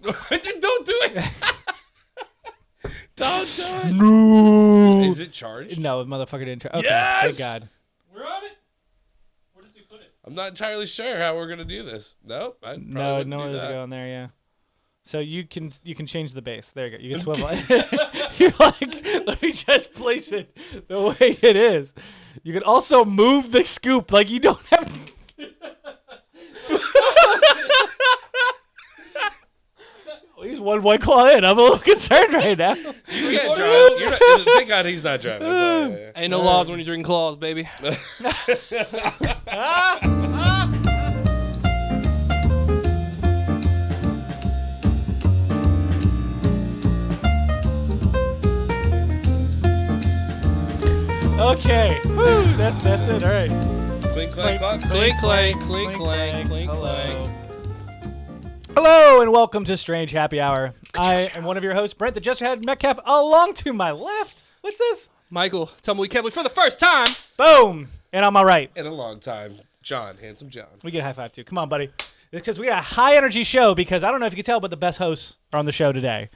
Don't do it. Don't do it. No. Is it charged? No, the motherfucker didn't charge. Okay, Yes! thank God. We're on it. Where does he put it? I'm not entirely sure how we're gonna do this. Nope. No, no there's a go in there. Yeah. So you can change the base. There you go. You can swivel it. You're like, let me just place it the way it is. You can also move the scoop. Like you don't have. He's one white claw in. I'm a little concerned right now. You can't drive. You're not, thank God he's not driving. Ain't no laws when you're drinking claws, baby. Okay. Woo, that's it. All right. Clink, clank, clunk. Clink, clank, clink, clank, clink, clank. Hello and welcome to Strange Happy Hour. I am one of your hosts, Brent, the Jesterhead, Metcalfe. Along to my left, what's this? Michael, Tumbleweed Kebley for the first time. Boom. And on my right, In a long time, John, handsome John. we get a high five too. Come on, buddy. It's because we got a high energy show because I don't know if you can tell, but the best hosts are on the show today.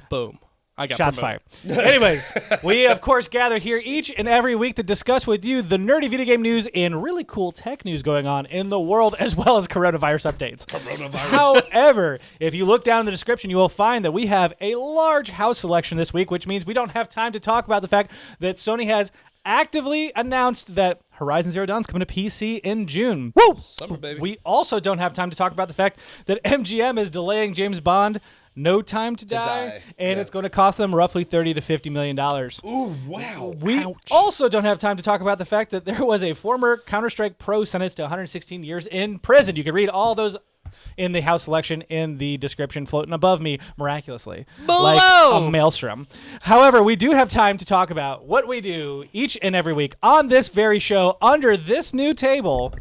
Boom. I got Shots promoted. fired. Anyways, we of course gather here each and every week to discuss with you the nerdy video game news and really cool tech news going on in the world, as well as coronavirus updates. However, if you look down in the description, you will find that we have a large house selection this week, which means we don't have time to talk about the fact that Sony has actively announced that Horizon Zero Dawn is coming to PC in June. Woo! Summer, baby. We also don't have time to talk about the fact that MGM is delaying James Bond No Time to Die, and yeah. it's going to cost them roughly $30 to $50 million. Ooh, wow. We also don't have time to talk about the fact that there was a former Counter-Strike pro sentenced to 116 years in prison. You can read all those in the house selection in the description floating above me miraculously. Below! Like a maelstrom. However, we do have time to talk about what we do each and every week on this very show under this new table.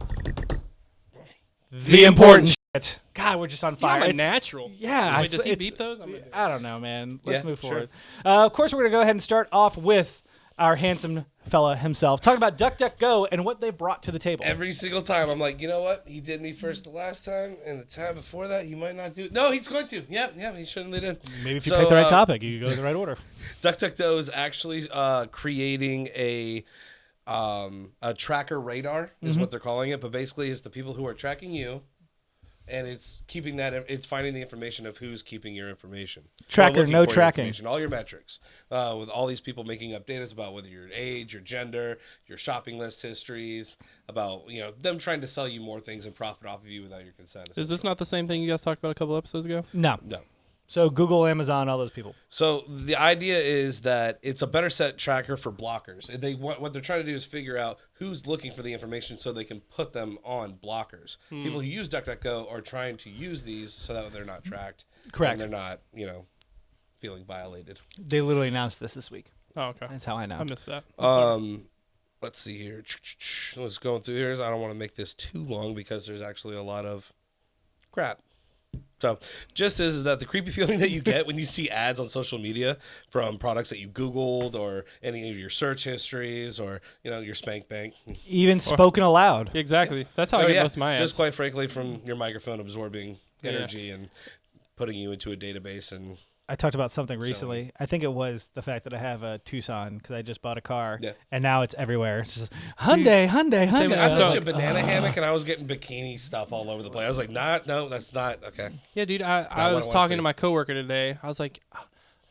The important shit. God, we're just on fire. I'm a natural. Yeah. Wait, does he beep those? I don't know, man. Let's Yeah, move sure. forward. Of course, we're going to go ahead and start off with our handsome fella himself, talking about DuckDuckGo and what they brought to the table. Every single time, I'm like, you know what? He did me first the last time, and the time before that, he might not do it. No, he's going to. Yeah, he certainly did. Maybe if you pick the right topic, you go in the right order. DuckDuckGo is actually creating a tracker radar, is what they're calling it. But basically, it's the people who are tracking you, and it's keeping that. It's finding the information of who's keeping your information. Tracker, Or looking no for your tracking. information, all your metrics. With all these people making up data about whether your age, your gender, your shopping list histories, about them trying to sell you more things and profit off of you without your consent. Is this not the same thing you guys talked about a couple episodes ago? No. No. So Google, Amazon, all those people. So the idea is that it's a better set tracker for blockers. What they're trying to do is figure out who's looking for the information so they can put them on blockers. People who use DuckDuckGo are trying to use these so that they're not tracked. Correct. And they're not, feeling violated. They literally announced this week. Oh, okay. That's how I know. I missed that. Let's see here. Let's go through here. I don't want to make this too long because there's actually a lot of crap. So, just is that the creepy feeling that you get when you see ads on social media from products that you Googled or any of your search histories or, your Spank Bank. Even spoken aloud. Exactly. That's how I get most of my ads. Just quite frankly from your microphone absorbing energy and putting you into a database. And I talked about something recently. I think it was the fact that I have a Tucson because I just bought a car, and now it's everywhere. It's just Hyundai. I was a banana hammock, and I was getting bikini stuff all over the place. I was like, no, that's not okay. Yeah, dude. I was talking to my coworker today. I was like,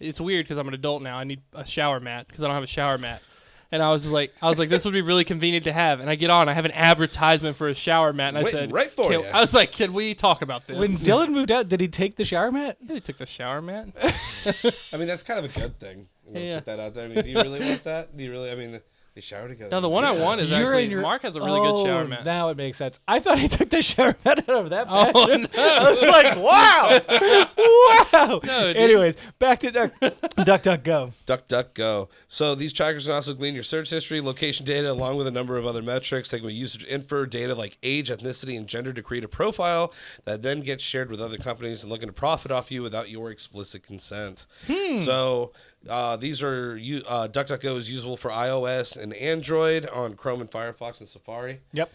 it's weird because I'm an adult now. I need a shower mat because I don't have a shower mat. And I was like, this would be really convenient to have. And I get on, I have an advertisement for a shower mat, and I said, right for you. I was like, can we talk about this? When Dylan moved out, did he take the shower mat? Yeah, he took the shower mat. I mean, that's kind of a good thing. Put that out there. I mean, do you really want that? Do you really? I mean, they shower together. No, the one I want is Mark has a really good shower mat. Now it makes sense. I thought he took the shower mat out of that bed. Oh, no. I was like, wow. Wow. No, dude. Anyways, back to DuckDuckGo. DuckDuckGo. So these trackers can also glean your search history, location data, along with a number of other metrics. They can use info data like age, ethnicity, and gender to create a profile that then gets shared with other companies and looking to profit off you without your explicit consent. So these are DuckDuckGo is usable for iOS and Android on Chrome and Firefox and Safari. Yep.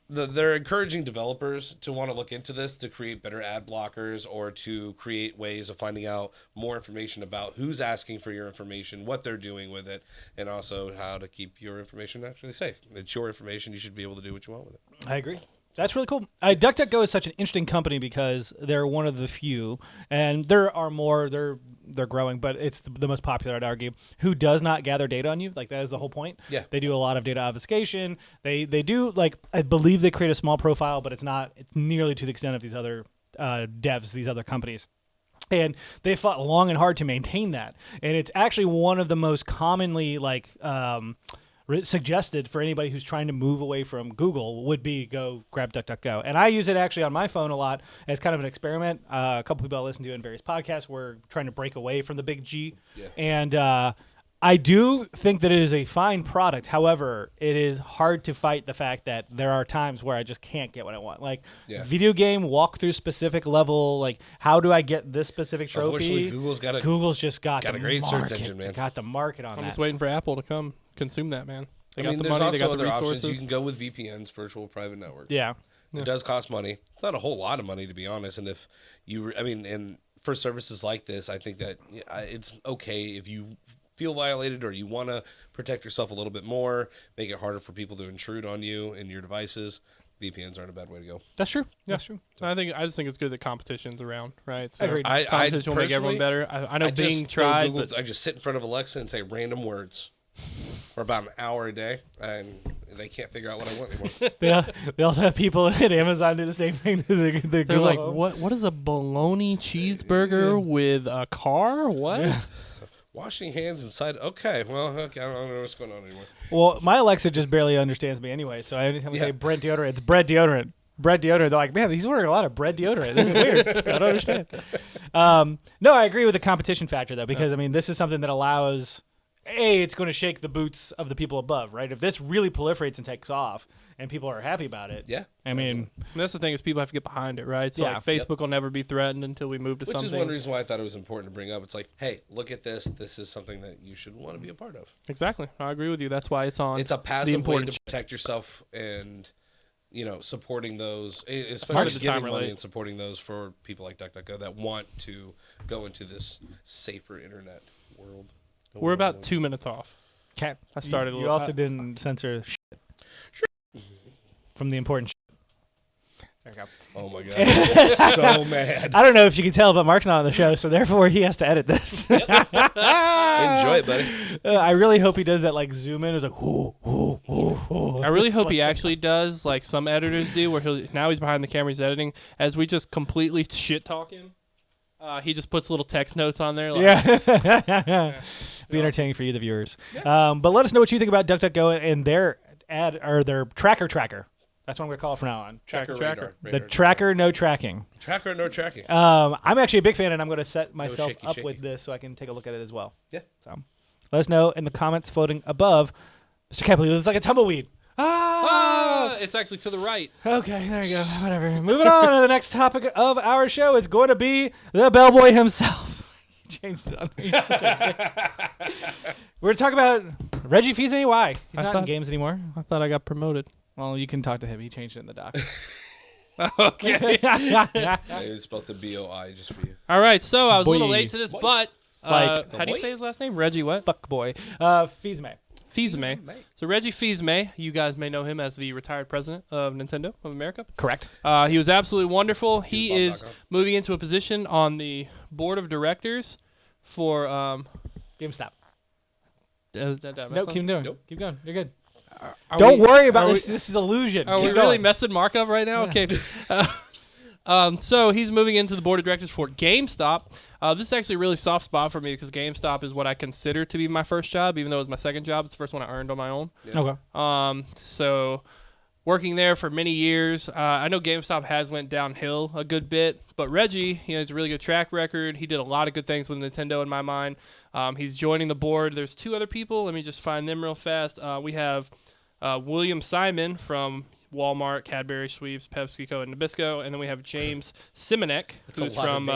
they're encouraging developers to want to look into this to create better ad blockers or to create ways of finding out more information about who's asking for your information, what they're doing with it, and also how to keep your information actually safe. It's your information. You should be able to do what you want with it. I agree. That's really cool. DuckDuckGo is such an interesting company because they're one of the few, and there are more. They're growing, but it's the most popular, I'd argue, who does not gather data on you. Like, that is the whole point. Yeah. They do a lot of data obfuscation. They do, like, I believe they create a small profile, but it's nearly to the extent of these other devs, these other companies. And they fought long and hard to maintain that. And it's actually one of the most commonly, like, suggested for anybody who's trying to move away from Google would be go grab DuckDuckGo. And I use it actually on my phone a lot as kind of an experiment. A couple people I listen to in various podcasts were trying to break away from the big G. Yeah. And I do think that it is a fine product. However, it is hard to fight the fact that there are times where I just can't get what I want. Like, video game walkthrough specific level, like, how do I get this specific trophy? Unfortunately, Google's just got a great search engine, man. Got the market on that. I'm just waiting for Apple to come consume that, man. They got the there's money, they got also the other resources. options. You can go with VPNs, virtual private networks. Yeah. It does cost money. It's not a whole lot of money, to be honest. And if you, and for services like this, I think that it's okay if you feel violated or you want to protect yourself a little bit more, make it harder for people to intrude on you and your devices. VPNs aren't a bad way to go. That's true. Yeah. That's true. I just think it's good that competition's around, right? So Agreed. competition will make everyone better. I know Bing tried, but I just sit in front of Alexa and say random words for about an hour a day, and they can't figure out what I want anymore. They also have people at Amazon do the same thing to the they're Google like, Home. what is a bologna cheeseburger with a car? What? Yeah. Washing hands inside. Okay, well, I don't know what's going on anymore. Well, my Alexa just barely understands me anyway, so anytime we say Brent deodorant, it's bread deodorant. Bread deodorant. They're like, man, he's ordering a lot of bread deodorant. This is weird. I don't understand. No, I agree with the competition factor, though, because, this is something that allows, it's going to shake the boots of the people above, right? If this really proliferates and takes off and people are happy about it, and that's the thing is people have to get behind it, right? So like Facebook will never be threatened until we move to something. Which is one reason why I thought it was important to bring up. It's like, hey, look at this. This is something that you should want to be a part of. Exactly. I agree with you. That's why it's on. It's a passive way to protect yourself and, supporting those, especially giving money and supporting those for people like DuckDuckGo that want to go into this safer internet world. We're about 2 minutes off. Okay. I started You also didn't censor from the important There you go. Oh my god, I'm so mad. I don't know if you can tell, but Mark's not on the show, so therefore he has to edit this. Enjoy it, buddy. I really hope he does that, like, zoom in. It's like, I really hope he actually does, like some editors do, where now he's behind the camera, he's editing. As we just completely shit talk him, he just puts little text notes on there. Like, Be entertaining for you, the viewers. But let us know what you think about DuckDuckGo and their their tracker. That's what I'm going to call it from now on. Tracker. The tracker, no tracking. Tracker, no tracking. I'm actually a big fan, and I'm going to set myself shaky, up shaky. with this so I can take a look at it as well. Yeah. So let us know in the comments floating above. Mr. Kepley looks like a tumbleweed. It's actually to the right. Okay, there you go. Whatever. Moving on to the next topic of our show. It's going to be the bellboy himself. He changed it on me. We're going to talk about Reggie Fils-Aimé. Why? He's not in games anymore. I thought I got promoted. Well, you can talk to him. He changed it in the doc. Okay. I spelled the B-O-I just for you. All right, so I was Boy. a little late to this, but Like, how do you say his last name? Reggie what? Fuck boy. Fils-Aimé. Fils-Aimé. So Reggie Fils-Aimé, you guys may know him as the retired president of Nintendo of America. Correct. He was absolutely wonderful. He is moving into a position on the board of directors for GameStop. Nope, keep doing. Nope. Keep going. You're good. Don't worry about this. This is illusion. Are we really messing Mark up right now? Okay. So he's moving into the board of directors for GameStop. This is actually a really soft spot for me because GameStop is what I consider to be my first job, even though it was my second job. It's the first one I earned on my own. Yeah. Okay. So working there for many years, I know GameStop has went downhill a good bit, but Reggie, has a really good track record. He did a lot of good things with Nintendo in my mind. He's joining the board. There's two other people. Let me just find them real fast. We have William Simon from Walmart, Cadbury, Sweeps, PepsiCo, and Nabisco. And then we have James Simonek, who's from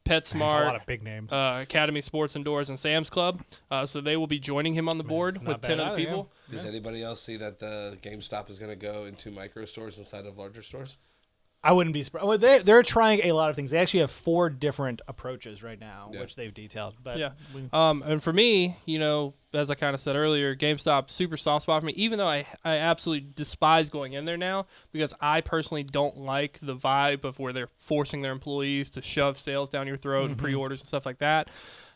There's a PetSmart, lot of big names. Academy Sports Indoors, and Sam's Club. So they will be joining him on the board not with bad 10 other either, people. yeah. Does anybody else see that the GameStop is going to go into micro stores inside of larger stores? I wouldn't be surprised. Well, they're trying a lot of things. They actually have 4 different approaches right now, which they've detailed. But Yeah. And for me, as I kind of said earlier, GameStop, super soft spot for me, even though I absolutely despise going in there now because I personally don't like the vibe of where they're forcing their employees to shove sales down your throat and pre-orders and stuff like that.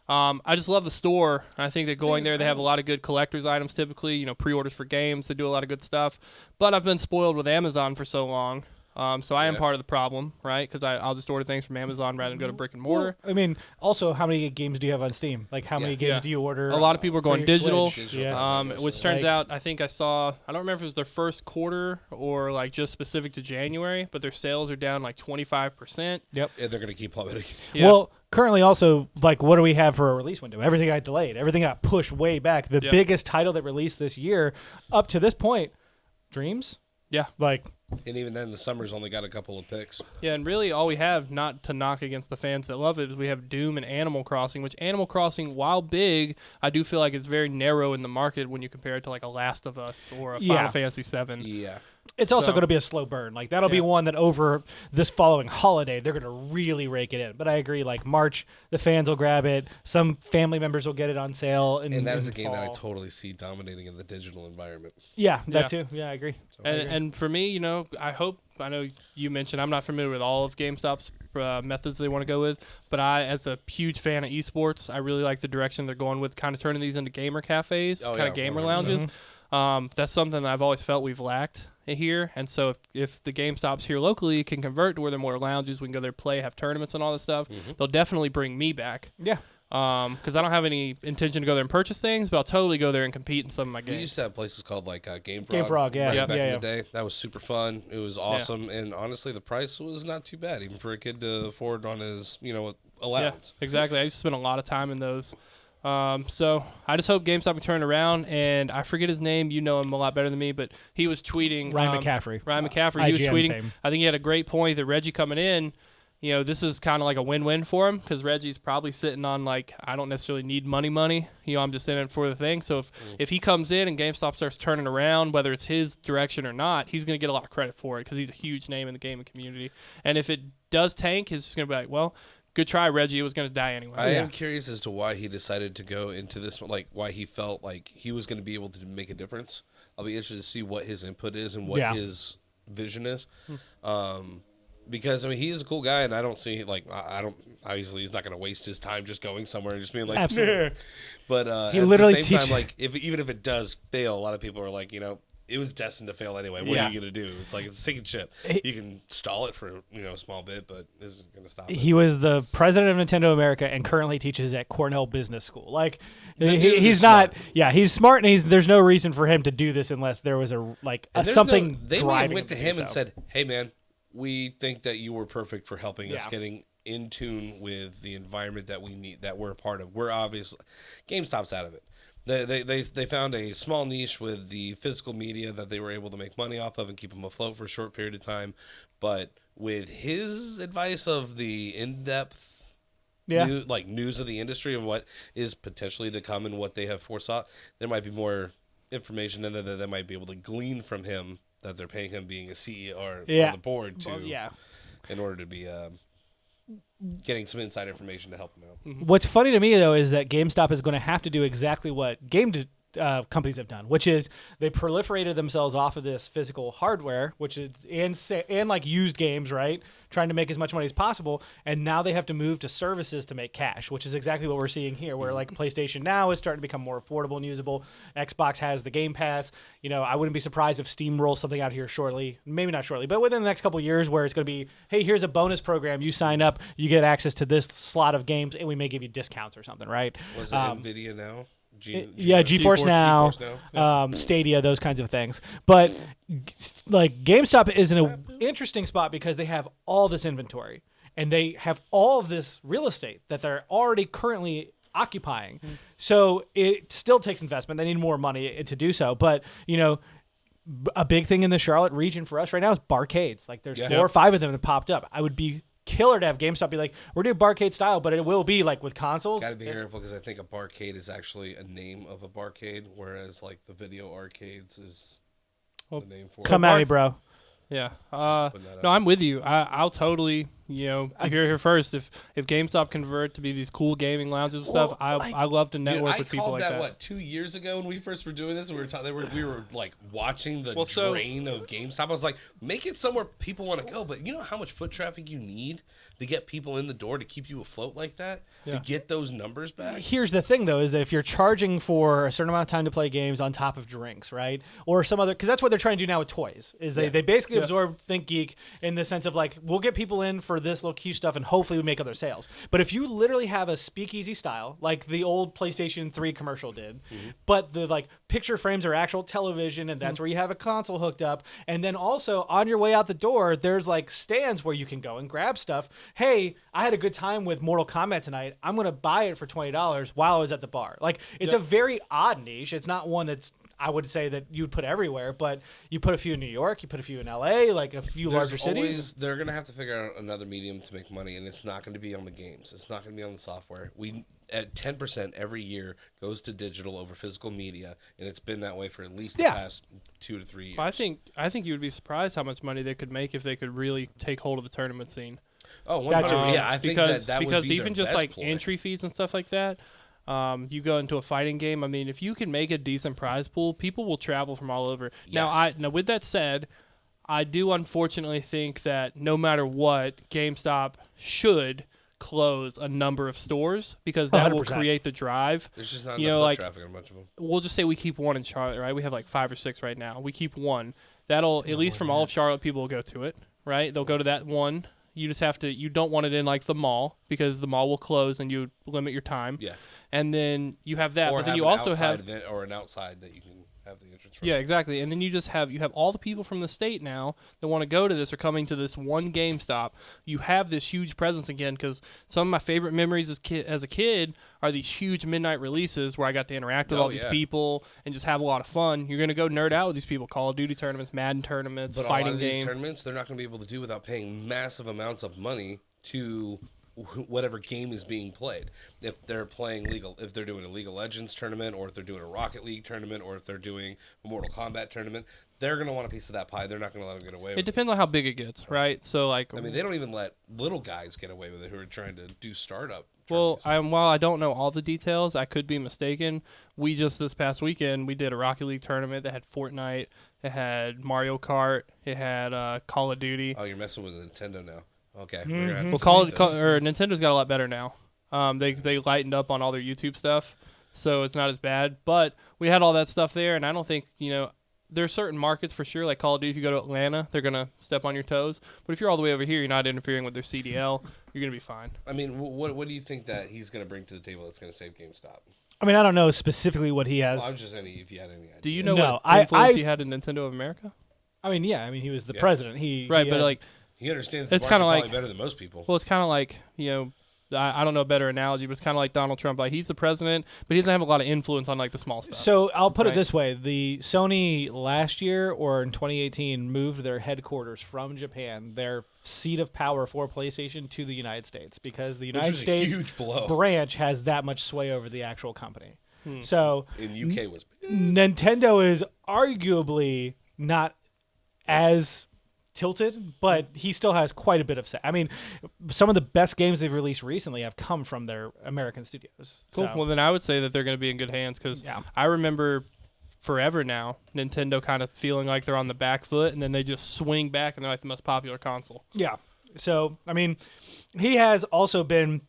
I just love the store. I think that going there, they have a lot of good collector's items typically, pre-orders for games. They do a lot of good stuff. But I've been spoiled with Amazon for so long. So I am part of the problem, right? Because I'll just order things from Amazon rather than go to brick and mortar. Well, I mean, also, how many games do you have on Steam? Like, how many games do you order? A lot of people are going digital. Switch? Which turns out, I think I don't remember if it was their first quarter or like just specific to January, but their sales are down like 25%. Yep. And they're going to keep plummeting. Yeah. Well, currently also, like, what do we have for a release window? Everything got delayed. Everything got pushed way back. The biggest title that released this year, up to this point, Dreams? Yeah. Like... And even then, the summer's only got a couple of picks. Yeah, and really all we have, not to knock against the fans that love it, is we have Doom and Animal Crossing, which Animal Crossing, while big, I do feel like it's very narrow in the market when you compare it to like a Last of Us or a Final Fantasy VII. Yeah. It's also going to be a slow burn. Like, that'll be one that over this following holiday, they're going to really rake it in. But I agree, like, March, the fans will grab it. Some family members will get it on sale. And that is a game that I totally see dominating in the digital environment. Yeah, that too. Yeah, I agree. So and for me, I know you mentioned I'm not familiar with all of GameStop's methods they want to go with, but as a huge fan of esports, I really like the direction they're going with, kind of turning these into gamer cafes, gamer 100%. Lounges. That's something that I've always felt we've lacked here, and so if the GameStops here locally can convert to where they're more lounges, we can go there, play, have tournaments and all this stuff, they'll definitely bring me back. Yeah. Because I don't have any intention to go there and purchase things, but I'll totally go there and compete in some of my games. We used to have places called like Game Frog. Game Frog, back in the day. That was super fun. It was awesome, and honestly, the price was not too bad, even for a kid to afford on his allowance. Yeah, exactly. I used to spend a lot of time in those. So I just hope GameStop can turn around, and I forget his name. You know him a lot better than me, but he was tweeting. Ryan McCaffrey. He was tweeting. Fame. I think he had a great point that Reggie coming in, this is kind of like a win-win for him because Reggie's probably sitting on like, I don't necessarily need money. I'm just in it for the thing. So if he comes in and GameStop starts turning around, whether it's his direction or not, he's going to get a lot of credit for it because he's a huge name in the gaming community. And if it does tank, he's just going to be like, well, good try, Reggie. It was going to die anyway. I am curious as to why he decided to go into this, like why he felt like he was going to be able to make a difference. I'll be interested to see what his input is and what his vision is. Because, I mean, he is a cool guy, and I don't see, like, obviously he's not going to waste his time just going somewhere and just being like, nah. But he literally at the same time, like, even if it does fail, a lot of people are like, it was destined to fail anyway. What are you going to do? It's like, it's a sinking ship. You can stall it for, a small bit, but this isn't going to stop it. He was the president of Nintendo America and currently teaches at Cornell Business School. Like, he's not, he's smart, and there's no reason for him to do this unless there was something they driving may have went to him so. and said, hey, man, we think that you were perfect for helping us getting in tune with the environment that we need, that we're a part of. We're obviously, GameStop's out of it. They found a small niche with the physical media that they were able to make money off of and keep them afloat for a short period of time. But with his advice of the in-depth news of the industry and what is potentially to come and what they have foresaw, there might be more information that they might be able to glean from him that they're paying him being a CEO or on the board in order to be getting some inside information to help them out. What's funny to me, though, is that GameStop is going to have to do exactly what companies have done, which is they proliferated themselves off of this physical hardware, which is and like used games, right? Trying to make as much money as possible, and now they have to move to services to make cash, which is exactly what we're seeing here, where like PlayStation Now is starting to become more affordable and usable. Xbox has the Game Pass. I wouldn't be surprised if Steam rolls something out here shortly, maybe not shortly, but within the next couple of years, where it's going to be, hey, here's a bonus program. You sign up, you get access to this slot of games, and we may give you discounts or something, right? Was it NVIDIA Now? GeForce Now, Stadia, those kinds of things. But like GameStop is in an interesting spot because they have all this inventory and they have all of this real estate that they're already currently occupying. So it still takes investment. They need more money to do so. But, a big thing in the Charlotte region for us right now is barcades. Like there's 4 or 5 of them that popped up. I would be killer to have GameStop be like, we're doing barcade style, but it will be like with consoles. Got to be careful because I think a barcade is actually a name of a barcade, whereas like the video arcades is the name for it. Come at me, bro. Yeah. No, I'm with you. I'll totally, you're here first. If GameStop convert to be these cool gaming lounges and stuff, I love to network with people like that. I called that, 2 years ago when we first were doing this? And we were like watching the drain of GameStop. I was like, make it somewhere people want to go. But you know how much foot traffic you need to get people in the door to keep you afloat like that? To get those numbers back? Here's the thing, though, is that if you're charging for a certain amount of time to play games on top of drinks, right? Or some other, because that's what they're trying to do now with toys, is they basically absorb Think Geek in the sense of like, we'll get people in for this low key stuff and hopefully we make other sales. But if you literally have a speakeasy style, like the old PlayStation 3 commercial did, but the like picture frames are actual television and that's where you have a console hooked up. And then also on your way out the door, there's like stands where you can go and grab stuff. Hey, I had a good time with Mortal Kombat tonight. I'm going to buy it for $20 while I was at the bar. Like, it's a very odd niche. It's not one that's, I would say, that you would put everywhere, but you put a few in New York, you put a few in LA, like a few larger cities. They're going to have to figure out another medium to make money, and it's not going to be on the games. It's not going to be on the software. At 10% every year goes to digital over physical media, and it's been that way for at least the past 2 to 3 years. Well, I think you would be surprised how much money they could make if they could really take hold of the tournament scene. Oh, 100%. Yeah, I think that would be because even their just best like ploy. entry fees and stuff like that, you go into a fighting game. I mean, if you can make a decent prize pool, people will travel from all over. Yes. Now, with that said, I do unfortunately think that no matter what, GameStop should close a number of stores because that 100%. will create the drive. There's just not enough foot traffic on much of them. We'll just say we keep one in Charlotte, right? We have like 5 or 6 right now. We keep one. That'll, at least from all of Charlotte, people will go to it, right? They'll go to that one. You just have to, you don't want it in like the mall because the mall will close and you limit your time. Yeah. And then you have that, Or but then have you an also outside have event or an outside that you can have the entrance from. Yeah, exactly. And then you have all the people from the state now that want to go to this are coming to this one GameStop. You have this huge presence again because some of my favorite memories as a kid are these huge midnight releases where I got to interact with all these people and just have a lot of fun. You're going to go nerd out with these people, Call of Duty tournaments, Madden tournaments, but fighting a lot of games. these tournaments, they're not going to be able to do without paying massive amounts of money to whatever game is being played. If they're playing if they're doing a League of Legends tournament, or if they're doing a Rocket League tournament, or if they're doing a Mortal Kombat tournament, they're going to want a piece of that pie. They're not going to let them get away with it. It depends on how big it gets, right? So, like, I mean, they don't even let little guys get away with it who are trying to do startup. Well, while I don't know all the details, I could be mistaken. We just this past weekend, we did a Rocket League tournament that had Fortnite, it had Mario Kart, it had Call of Duty. Oh, you're messing with Nintendo now. Okay. Mm-hmm. We're gonna have Well, Nintendo's got a lot better now. They lightened up on all their YouTube stuff, so it's not as bad. But we had all that stuff there, and I don't think there are certain markets for sure, like Call of Duty. If you go to Atlanta, they're gonna step on your toes. But if you're all the way over here, you're not interfering with their CDL. You're gonna be fine. I mean, what do you think that he's gonna bring to the table that's gonna save GameStop? I mean, I don't know specifically what he has. Well, I'm just saying if you had any idea. Do you know what influence he had in Nintendo of America? I mean, yeah. I mean, he was the president. He understands the it's market kind of probably like better than most people. Well, it's kind of like I don't know a better analogy, but it's kind of like Donald Trump. Like he's the president, but he doesn't have a lot of influence on like the small stuff. So I'll put it this way: the Sony last year or in 2018 moved their headquarters from Japan, their seat of power for PlayStation, to the United States because the United States huge blow. branch has that much sway over the actual company. So in UK was Nintendo is arguably not as tilted, but he still has quite a bit of say. I mean, some of the best games they've released recently have come from their American studios. Cool. So. Well, then I would say that they're going to be in good hands because I remember forever now Nintendo kind of feeling like they're on the back foot, and then they just swing back and they're like the most popular console. Yeah. So, I mean, he has also been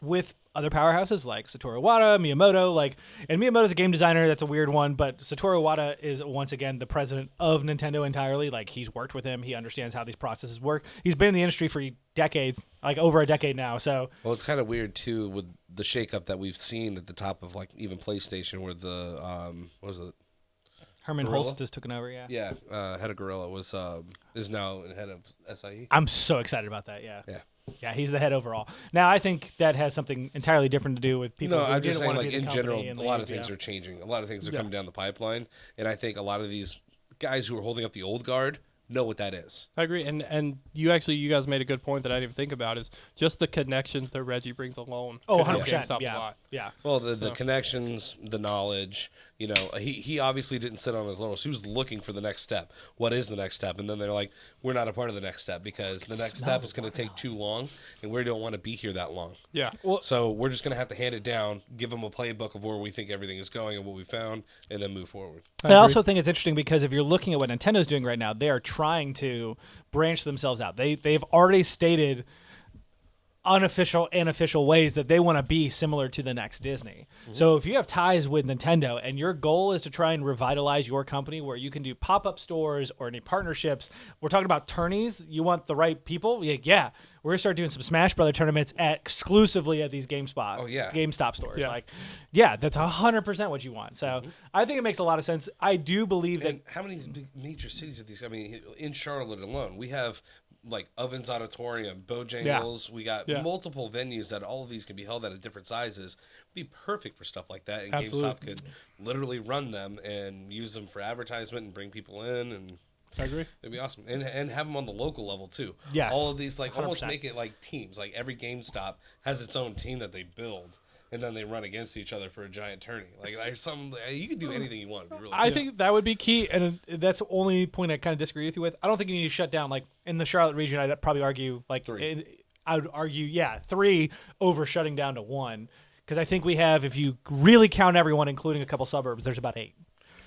with other powerhouses like Satoru Iwata, Miyamoto, and Miyamoto's a game designer. That's a weird one, but Satoru Iwata is once again the president of Nintendo entirely. Like, he's worked with him. He understands how these processes work. He's been in the industry for decades, like over a decade now. So, well, it's kind of weird too with the shakeup that we've seen at the top of like even PlayStation, where the what was it? Herman Gorilla? Holst is taken over. Yeah. Head of Gorilla is now head of SIE. I'm so excited about that. Yeah. Yeah. Yeah, he's the head overall. Now, I think that has something entirely different to do with people. No, who I'm just didn't saying, want to like, be the in general, company and a lot leave, of things are changing. A lot of things are Yeah. coming down the pipeline. And I think a lot of these guys who are holding up the old guard know what that is. I agree, and you guys made a good point that I didn't even think about is just the connections that Reggie brings alone. Oh, could help 100%. GameStop a Yeah. lot. Yeah. Well, the connections, the knowledge, he obviously didn't sit on his laurels. He was looking for the next step. What is the next step? And then they're like, we're not a part of the next step because the next step is going to take too long, and we don't want to be here that long. Yeah. Well, So we're just going to have to hand it down, give them a playbook of where we think everything is going and what we found, and then move forward. I also think it's interesting because if you're looking at what Nintendo's doing right now, they are trying to branch themselves out. They've already stated unofficial and official ways that they want to be similar to the next Disney. So if you have ties with Nintendo and your goal is to try and revitalize your company where you can do pop-up stores or any partnerships, we're talking about tourneys, you want the right people? Yeah. We're going to start doing some Smash Brother tournaments exclusively at these GameStop stores. Yeah. That's 100% what you want. So I think it makes a lot of sense. I do believe that. And how many major cities are these? I mean, in Charlotte alone, we have like Ovens Auditorium, Bojangles. We got multiple venues that all of these can be held at different sizes. Be perfect for stuff like that, and Absolutely. GameStop could literally run them and use them for advertisement and bring people in, and I agree. it'd be awesome. And have them on the local level too. Yes. All of these almost 100%. make it like teams. Like every GameStop has its own team that they build. And then they run against each other for a giant tourney. Like there's you can do anything you want. Really I think that would be key, and that's the only point I kind of disagree with you with. I don't think you need to shut down, like, in the Charlotte region, I'd probably argue, like, 3. I would argue, 3 over shutting down to 1. Because I think we have, if you really count everyone, including a couple suburbs, there's about 8.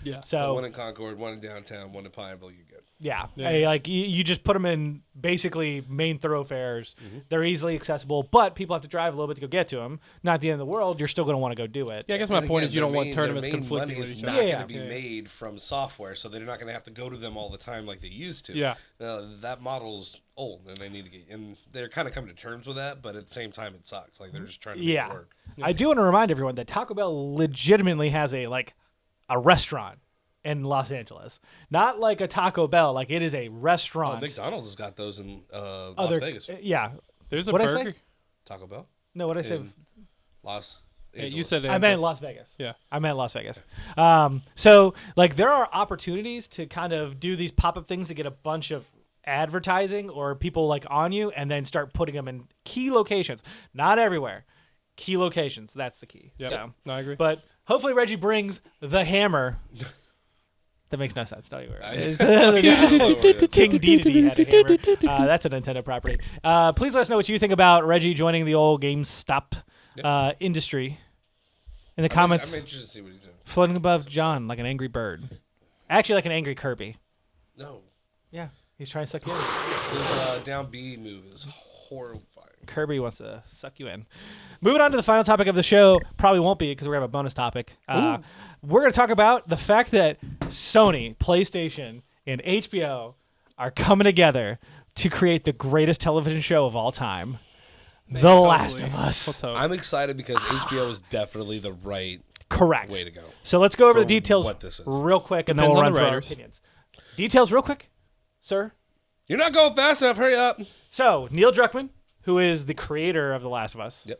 Yeah. So one in Concord, one in downtown, one in Pineville, you're good. yeah. Yeah. Like you just put them in basically main thoroughfares. They're easily accessible, but people have to drive a little bit to go get to them. Not at the end of the world. You're still going to want to go do it. Yeah, I guess my And point again, is you don't want their tournaments main conflicting money with is each not other. going to be made from software, so they're not going to have to go to them all the time like they used to. Yeah. That model's old, and they need to get. And they're kind of coming to terms with that, but at the same time, it sucks. Like they're just trying to make it work. I do want to remind everyone that Taco Bell legitimately has a restaurant in Los Angeles. Not like a Taco Bell, like it is a restaurant. McDonald's has got those in Las Vegas. Yeah. There's a What'd I say? burger. Taco Bell. No, what did I say? In Los Yeah, Angeles. you said I meant Las Vegas. Yeah. I meant Las Vegas. So like there are opportunities to kind of do these pop-up things to get a bunch of advertising or people like on you and then start putting them in key locations. Not everywhere. Key locations. That's the key. Yeah. So, No, I agree. but hopefully Reggie brings the hammer. That makes no sense. Don't you worry. King Dedede had a hammer. That's a Nintendo property. Please let us know what you think about Reggie joining the old GameStop industry. In the comments, I'm interested to see what he's doing. floating above John like an angry bird. Actually, like an angry Kirby. No. Yeah, he's trying to suck you in. His down B move is horrifying. Kirby wants to suck you in. Moving on to the final topic of the show. Probably won't be because we're going to have a bonus topic. We're going to talk about the fact that Sony, PlayStation, and HBO are coming together to create the greatest television show of all time, The Last of Us. Let's hope. I'm excited because HBO is definitely the right Correct. way to go. So let's go over For the details what this is. real quick, and then Depends we'll on run the through our writers. opinions. Details real quick, sir. You're not going fast enough. Hurry up. So Neil Druckmann, who is the creator of The Last of Us, Yep.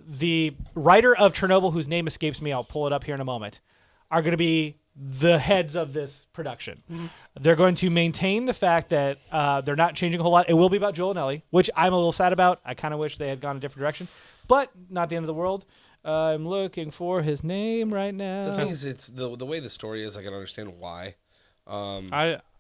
the writer of Chernobyl, whose name escapes me, I'll pull it up here in a moment, are going to be the heads of this production. They're going to maintain the fact that they're not changing a whole lot. It will be about Joel and Ellie, which I'm a little sad about. I kind of wish they had gone a different direction, but not the end of the world. I'm looking for his name right now. The thing is, it's the way the story is. I can understand why. And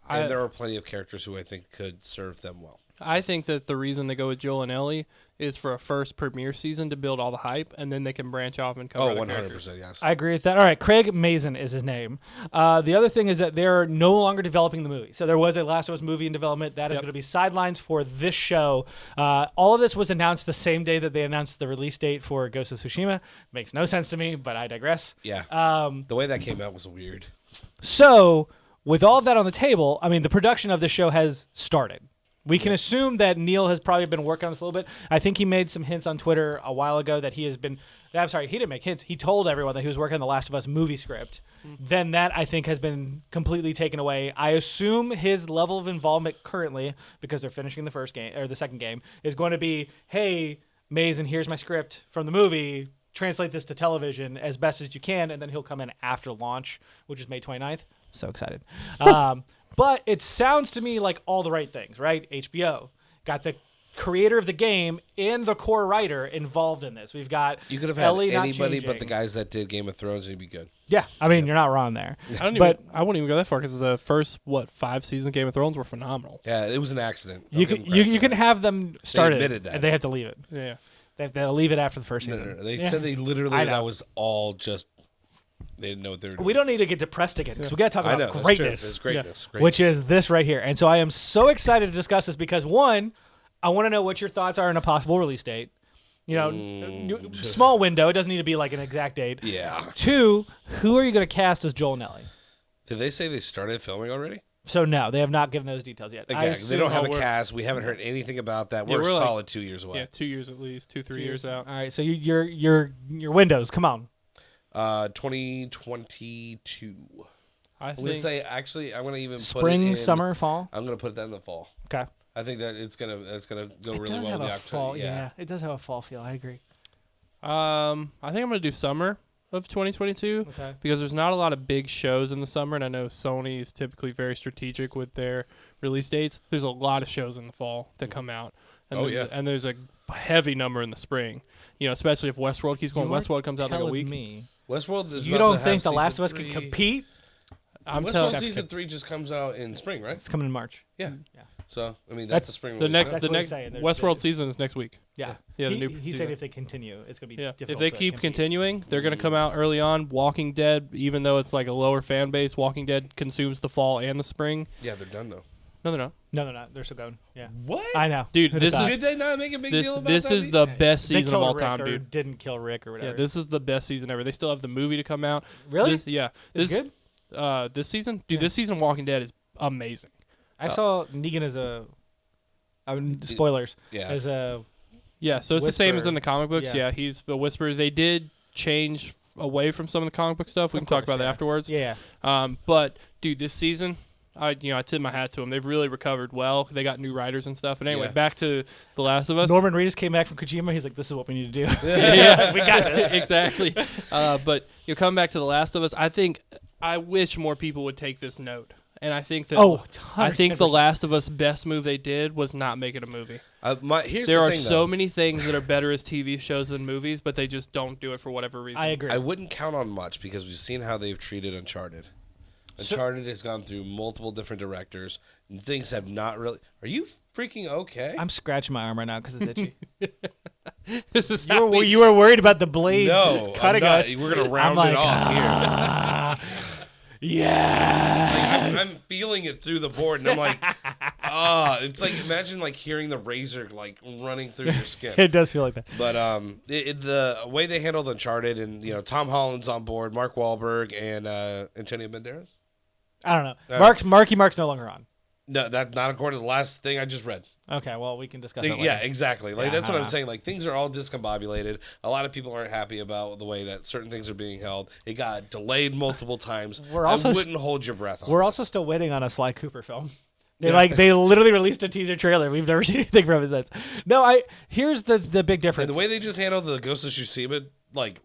I there are plenty of characters who I think could serve them well. I think that the reason they go with Joel and Ellie is for a first premiere season to build all the hype, and then they can branch off and cover Oh, other 100%, characters. yes. I agree with that. All right, Craig Mazin is his name. The other thing is that they're no longer developing the movie. So there was a Last of Us movie in development. That is going to be sidelines for this show. All of this was announced the same day that they announced the release date for Ghost of Tsushima. Makes no sense to me, but I digress. Yeah. The way that came out was weird. So with all of that on the table, I mean, the production of the show has started. We can assume that Neil has probably been working on this a little bit. I think he made some hints on Twitter a while ago that he has been... I'm sorry, he didn't make hints. He told everyone that he was working on the Last of Us movie script. Then that, I think, has been completely taken away. I assume his level of involvement currently, because they're finishing the first game or the second game, is going to be, hey, Mason, here's my script from the movie. Translate this to television as best as you can, and then he'll come in after launch, which is May 29th. So excited. But it sounds to me like all the right things, right? HBO got the creator of the game and the core writer involved in this. We've got You could have had Ellie not anybody but changing. the guys that did Game of Thrones, and you'd be good. Yeah, I mean, you're not wrong there. I wouldn't even go that far because the first 5 seasons of Game of Thrones were phenomenal. Yeah, it was an accident. You can have them start it, admitted that. and they have to leave it. Yeah. They'll leave it after the first season. No. They said they literally I know. that was all just they didn't know what they were doing. We don't need to get depressed again because we got to talk I know, about that's true. greatness. It's greatness. Which is this right here. And so I am so excited to discuss this because, one, I want to know what your thoughts are on a possible release date. You know, small window. It doesn't need to be like an exact date. Yeah. 2, who are you going to cast as Joel and Ellie? Did they say they started filming already? So, no, they have not given those details yet. Again, they don't have a cast. We haven't heard anything about that. We're a solid 2 years away. Yeah, 2 years at least, 2-3 years out. All right, so your windows, come on. 2022. I'm going to say, actually, I'm going to even put Spring, it in, summer, fall? I'm going to put that in the fall. Okay. I think that it's gonna go really does well have with the a October. fall, yeah, it does have a fall feel. I agree. I think I'm going to do summer of 2022 because there's not a lot of big shows in the summer, and I know Sony is typically very strategic with their release dates. There's a lot of shows in the fall that come out. And and there's a heavy number in the spring. You know, especially if Westworld keeps going. Westworld comes out like a week. Westworld is you about don't to think have The Last of Us season can 3. compete? Westworld season 3 just comes out in spring, right? It's coming in March. Yeah. Yeah. So I mean that's a spring. The release, next right? Westworld season is next week. Yeah. Yeah. He said if they continue, it's gonna be difficult. If they to keep compete. continuing, they're gonna come out early on. Walking Dead, even though it's like a lower fan base, Walking Dead consumes the fall and the spring. Yeah, they're done though. No, they're not. No, they're not. They're still going. Yeah. What? I know, Dude. Who'd This have is Did they not make a big deal about this that? is the best They season of killed all Rick time, or dude. Didn't kill Rick or whatever. Yeah, this is the best season ever. They still have the movie to come out. Really? Yeah. It's good. This season, dude. This season, of Walking Dead is amazing. I saw Negan as a. Spoilers. Yeah. As a. Yeah, so it's the same as Whisperer. in the comic books. Yeah. Yeah, he's the Whisperer. They did change away from some of the comic book stuff. We can talk about that afterwards. Yeah. But dude, this season, I tip my hat to them. They've really recovered well. They got new writers and stuff. But anyway, Yeah. back to The Last of Us. Norman Reedus came back from Kojima. He's like, "This is what we need to do." Yeah, we got this. exactly. But you come back to The Last of Us. I wish more people would take this note. And I think that I think The Last of Us best move they did was not make it a movie. Here's There the are thing, so though. many things that are better as TV shows than movies, but they just don't do it for whatever reason. I agree. I wouldn't count on much because we've seen how they've treated Uncharted. Uncharted has gone through multiple different directors, and things have not really. Are you freaking okay? I'm scratching my arm right now because it's itchy. This is you were worried about the blades cutting I'm not. us. We're gonna round like, it off here. Yeah. I'm feeling it through the board, and I'm like, it's like imagine like hearing the razor like running through your skin. It does feel like that. But the way they handled Uncharted, and Tom Holland's on board, Mark Wahlberg, and Antonio Banderas. I don't know. Marky Mark's no longer on. No, that's not according to the last thing I just read. Okay, well, we can discuss that later. Yeah, exactly. Like that's what I'm uh-huh. saying. Like things are all discombobulated. A lot of people aren't happy about the way that certain things are being held. It got delayed multiple times. We're also I wouldn't hold your breath on We're this. also still waiting on a Sly Cooper film. They literally released a teaser trailer. We've never seen anything from it since. No, here's the big difference. And the way they just handled the Ghost of Tsushima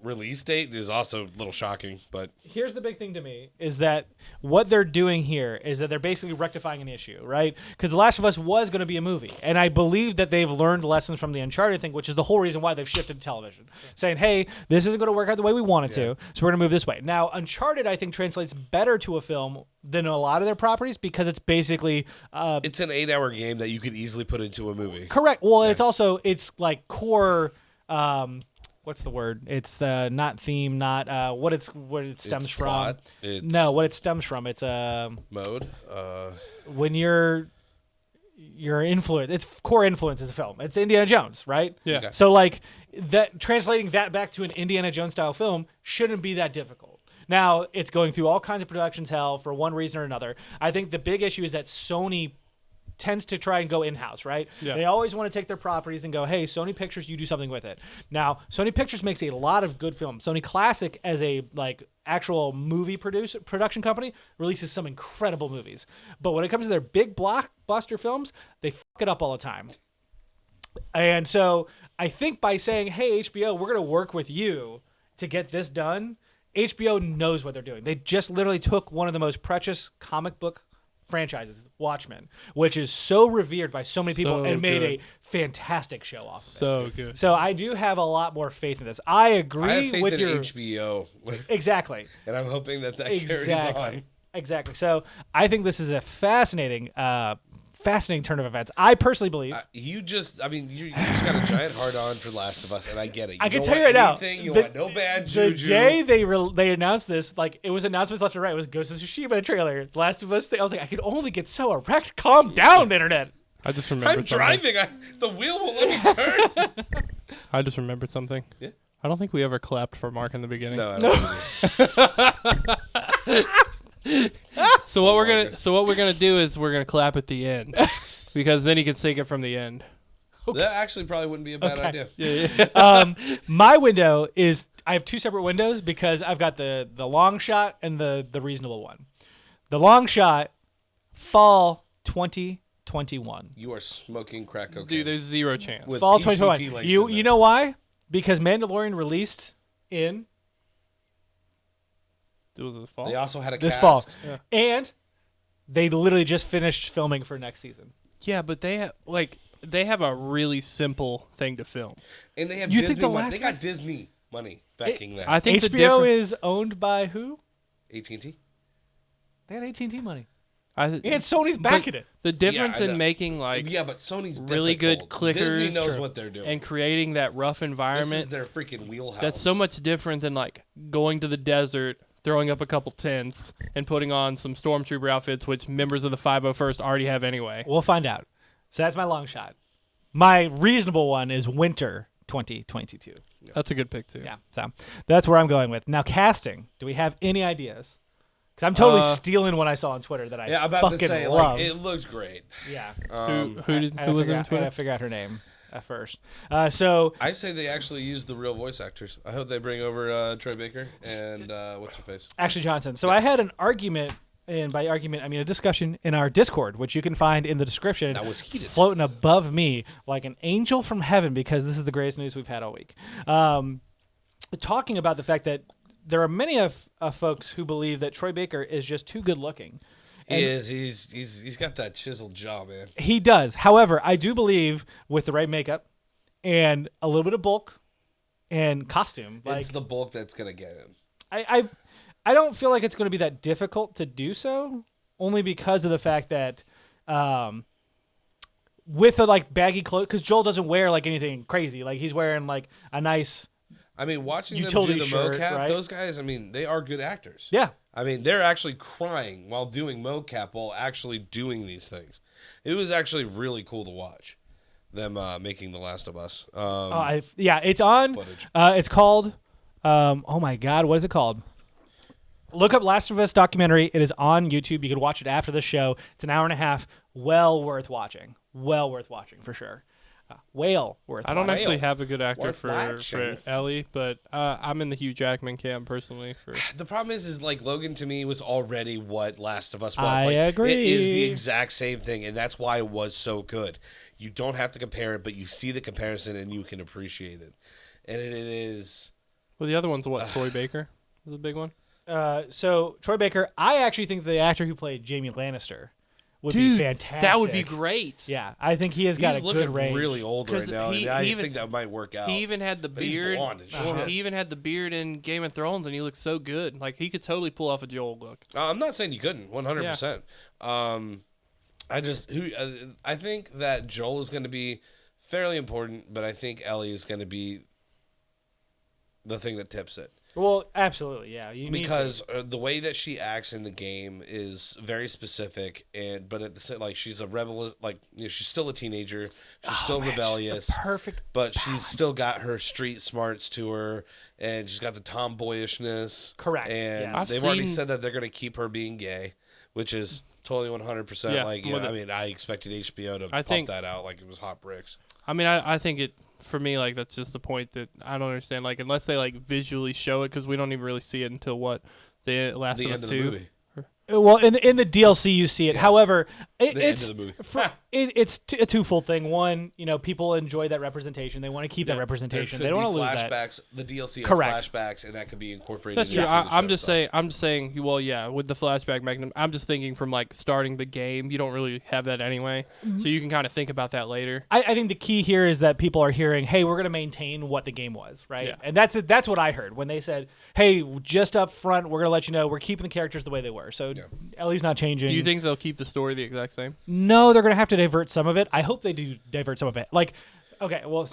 release date is also a little shocking. But here's the big thing to me is that what they're doing here is that they're basically rectifying an issue, right? Because The Last of Us was going to be a movie, and I believe that they've learned lessons from the Uncharted thing, which is the whole reason why they've shifted to television, saying, "Hey, this isn't going to work out the way we want it to, so we're going to move this way." Now, Uncharted, I think, translates better to a film than a lot of their properties because it's basically it's an 8-hour game that you could easily put into a movie. correct. Well, it's like core. What's the word? It's not theme, not what it stems It's from. plot, What it stems from. It's mode. when your influence. Its core influence is a film. It's Indiana Jones, right? Yeah. Okay. So like that, translating that back to an Indiana Jones style film shouldn't be that difficult. Now it's going through all kinds of productions hell for one reason or another. I think the big issue is that Sony tends to try and go in-house, right? Yeah. They always want to take their properties and go, hey, Sony Pictures, you do something with it. Now, Sony Pictures makes a lot of good films. Sony Classic, as a actual movie production company, releases some incredible movies. But when it comes to their big blockbuster films, they fuck it up all the time. And so I think by saying, hey, HBO, we're going to work with you to get this done, HBO knows what they're doing. They just literally took one of the most precious comic book franchises, Watchmen, which is so revered by so many people So and made good. a fantastic show off of it. So good. So I do have a lot more faith in this. I agree I have faith with in your HBO, exactly. and I'm hoping that carries on. Exactly. So I think this is a fascinating turn of events. I personally believe. You just got a giant hard on for Last of Us, and I get it. I can don't tell you want right now. anything, You want no bad The juju. day they announced this, like it was announcements left and right. It was Ghost of Tsushima trailer, The Last of Us thing. I was like, I could only get so erect. Calm down, internet. I just remembered I'm something. driving. The wheel won't let me turn. I just remembered something. Yeah. I don't think we ever clapped for Mark in the beginning. No, I don't. So what we're gonna do is we're gonna clap at the end, because then he can sing it from the end. That actually probably wouldn't be a bad idea. Yeah. My window is I have two separate windows because I've got the long shot and the reasonable one. The long shot, fall 2021. You are smoking crack cocaine. Dude, there's zero chance. With Fall PCP 2021. laced You in there. you know why? Because Mandalorian released in It was the fall. They also had a this cast. fall, Yeah. and they literally just finished filming for next season. Yeah, but they have a really simple thing to film. And they have You Disney think the money. last They got one- Disney money backing that. I think the HBO difference. is owned by who? AT&T? They had AT&T money, And and Sony's backing it. The difference I know. in making like Yeah, but Sony's really good difficult. Disney clickers knows what they're doing. and creating that rough This environment, is their freaking wheelhouse. that's so much different than like going to the desert, throwing up a couple tents, and putting on some stormtrooper outfits, which members of the 501st already have anyway. We'll find out. So that's my long shot. My reasonable one is winter 2022. That's a good pick too. Yeah, so that's where I'm going with. Now, casting. Do we have any ideas? Because I'm totally stealing what I saw on Twitter that I Yeah, I'm about fucking to say, love. like, it looked great. Yeah. Who was in I Twitter? gotta figure out her name first. So I say they actually use the real voice actors. I hope they bring over Troy Baker and what's her face? Ashley Johnson. So I had an argument, and by argument I mean a discussion in our Discord, which you can find in the description. That was heated. Floating above me like an angel from heaven, because this is the greatest news we've had all week. Talking about the fact that there are many of folks who believe that Troy Baker is just too good looking. He is. He's got that chiseled jaw, man. He does. However, I do believe with the right makeup and a little bit of bulk and costume, like It's the bulk that's gonna get him. I don't feel like it's going to be that difficult to do so, only because of the fact that with a like baggy clothes, because Joel doesn't wear like anything crazy. Like he's wearing like a nice. I mean, watching Utility them do the shirt, mocap, right? those guys, I mean, they are good actors. Yeah. I mean, they're actually crying while doing mocap while actually doing these things. It was actually really cool to watch them making The Last of Us. It's on. Footage. It's called. Oh my God, what is it called? Look up Last of Us documentary. It is on YouTube. You can watch it after the show. It's an hour and a half. Well worth watching. Well worth watching for sure. Whale worth. I don't watching. actually have a good actor Worth for watching. Ellie, but I'm in the Hugh Jackman camp personally. For The problem is like Logan to me was already what Last of Us was. I like, agree. It is the exact same thing, and that's why it was so good. You don't have to compare it, but you see the comparison and you can appreciate it. And it is. well, the other one's what? Troy Baker was a big one. So Troy Baker, I actually think the actor who played Jaime Lannister would be fantastic. That would be great. Yeah, I think he has got He's a looking good range. really old right 'Cause now, he and I even- think that might work out. He even had the But he's beard. blonde as shit. He even had the beard in Game of Thrones, and he looked so good. Like he could totally pull off a Joel look. I'm not saying you couldn't, 100%. I think that Joel is going to be fairly important, but I think Ellie is going to be the thing that tips it. Well, absolutely, yeah. You need Because the way that she acts in the game is very specific, but at the same, like she's a rebel, like she's still a teenager, she's still rebellious, the perfect but she's still got her street smarts to her, and she's got the tomboyishness. Correct, And yes. they've already said that they're going to keep her being gay, which is totally 100%. Yeah, like, I'm with I it. mean, I expected HBO to pump think- that out like it was hot bricks. I mean, I think it for me like that's just the point that I don't understand. Like unless they like visually show it, because we don't even really see it until what the Last The of end Us of the 2. movie. Well, in the DLC you see it. However, It's end of the movie. it's a twofold thing. One, people enjoy that representation. They want to keep that representation. They don't want to lose that. Flashbacks. The DLC Correct. are flashbacks, and that could be incorporated. That's true. into the I'm show just itself. saying. I'm just saying. Well, yeah, with the flashback mechanism, I'm just thinking from like starting the game. You don't really have that anyway, so you can kind of think about that later. I think the key here is that people are hearing, "Hey, we're going to maintain what the game was," right? Yeah. And that's what I heard when they said, "Hey, just up front, we're going to let you know we're keeping the characters the way they were." So Ellie's not changing. Do you think they'll keep the story the exact same? No, they're going to have to divert some of it. I hope they do divert some of it. Like, okay, well,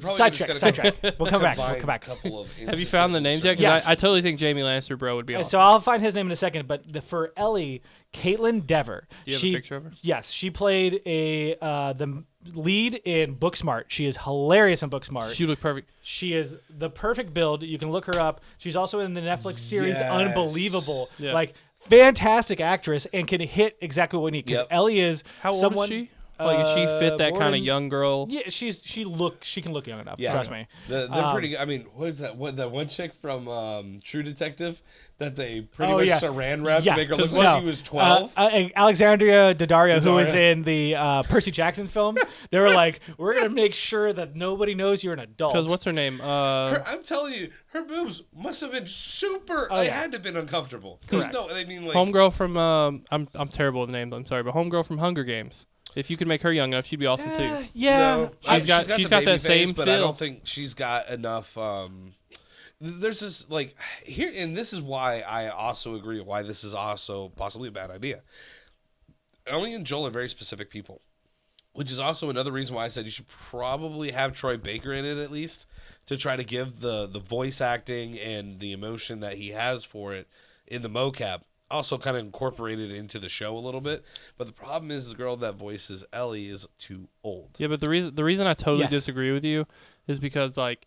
sidetrack. We'll come back. Have you found the names yet? 'Cause Yes. I totally think Jamie Lannister, bro, would be awesome. So I'll find his name in a second. But for Ellie, Caitlin Dever. Do you have a picture of her? Yes, she played the lead in Booksmart. She is hilarious in Booksmart. She looked perfect. She is the perfect build. You can look her up. She's also in the Netflix series Yes. Unbelievable. Yeah. Like, fantastic actress and can hit exactly what we need. Because Yep. Ellie is How old someone, is she? Like, does she fit that born kind of in- young girl? Yeah, she can look young enough. Yeah. Trust me. They're pretty. I mean, what is that? What that one chick from True Detective that they pretty Oh, much yeah. saran wrapped Yeah, to make her look no. like she was 12. Alexandria Daddario, who was Daddario. in the Percy Jackson film, they were like, "We're gonna make sure that nobody knows you're an adult." Because what's her name? I'm telling you, her boobs must have been super. They yeah. had to have been uncomfortable. There's Correct. no. I mean, like Homegirl from I'm terrible with names. I'm sorry, but Homegirl from Hunger Games. If you could make her young enough, she'd be awesome too. Yeah, No, She's got the that baby same face, but I feel. don't think she's got enough. There's this like here, and this is why I also agree why this is also possibly a bad idea. Ellie and Joel are very specific people, which is also another reason why I said you should probably have Troy Baker in it at least to try to give the voice acting and the emotion that he has for it in the mocap. Also kind of incorporated into the show a little bit. But the problem is the girl that voices Ellie is too old. Yeah, but the reason I totally Yes. disagree with you is because like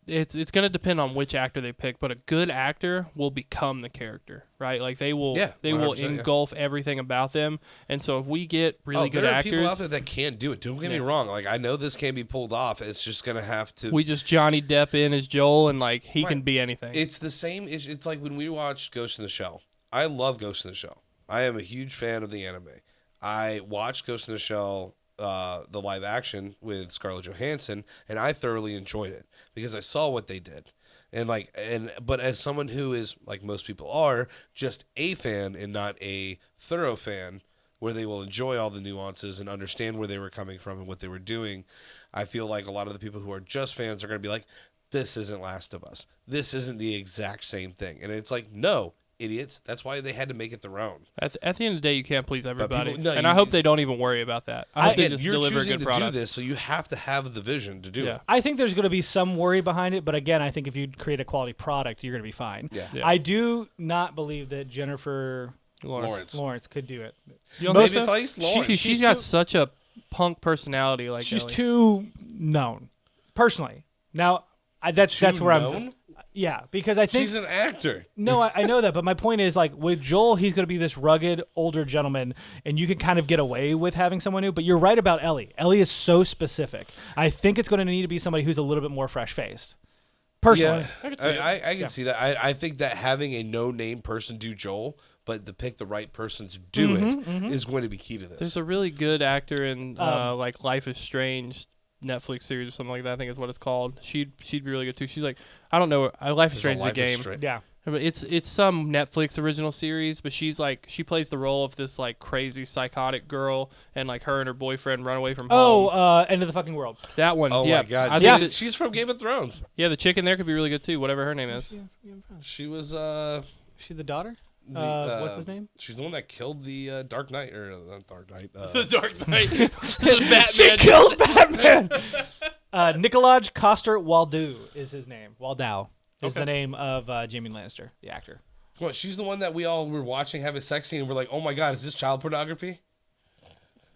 it's going to depend on which actor they pick, but a good actor will become the character, right? Like they will 100%, engulf everything about them. And so if we get really good there are actors, people out there that can't do it. Don't get me wrong. Like I know this can be pulled off. It's just gonna have to. we just Johnny Depp in as Joel, and like he can Right. be anything. It's the same. It's like when we watched Ghost in the Shell. I love Ghost in the Shell. I am a huge fan of the anime. I watched Ghost in the Shell, the live action with Scarlett Johansson, and I thoroughly enjoyed it because I saw what they did. But as someone who is, like most people are, just a fan and not a thorough fan, where they will enjoy all the nuances and understand where they were coming from and what they were doing, I feel like a lot of the people who are just fans are going to be like, this isn't Last of Us. This isn't the exact same thing. And it's like, no, idiots. That's why they had to make it their own. At the end of the day, you can't please everybody, people- no, and you- I hope they don't even worry about that. I hope they just You're deliver a choosing good to product. do this, so you have to have the vision to do Yeah. it. I think there's going to be some worry behind it, but again, I think if you create a quality product, you're going to be fine. Yeah. Yeah. I do not believe that Jennifer Lawrence. could do it. You don't Most think so? Babyface Lawrence. She's She's got too- such a punk personality. Like She's Ellie. too known, personally. Now, that's where I'm. known? Yeah, because I think She's an actor. no, I know that, but my point is like with Joel, he's going to be this rugged older gentleman, and you can kind of get away with having someone new. But you're right about Ellie. Ellie is so specific. I think it's going to need to be somebody who's a little bit more fresh faced. Personally, Yeah, I can see that. I think that having a no-name person do Joel, but to pick the right person to do it is going to be key to this. There's a really good actor in like Life is Strange Netflix series or something like that. I think is what it's called. She'd be really good too. She's like, I don't know. Life is Strange is a game. yeah. But it's some Netflix original series, but she plays the role of this like crazy psychotic girl, and like her and her boyfriend run away from home. End of the fucking world. That one. Oh yeah. my God! I Yeah, think that- she's from Game of Thrones. yeah, the chick in there could be really good too. Whatever her name is. She was She the daughter? the, What's his name? She's the one that killed the Dark Knight or not Dark Knight. The Dark Knight. The Batman. She killed Batman. Nikolaj Coster-Waldau is his name. Waldau is Okay. the name of Jaime Lannister, the actor. What? She's the one that we all were watching have a sex scene and we're like, oh my God, is this child pornography?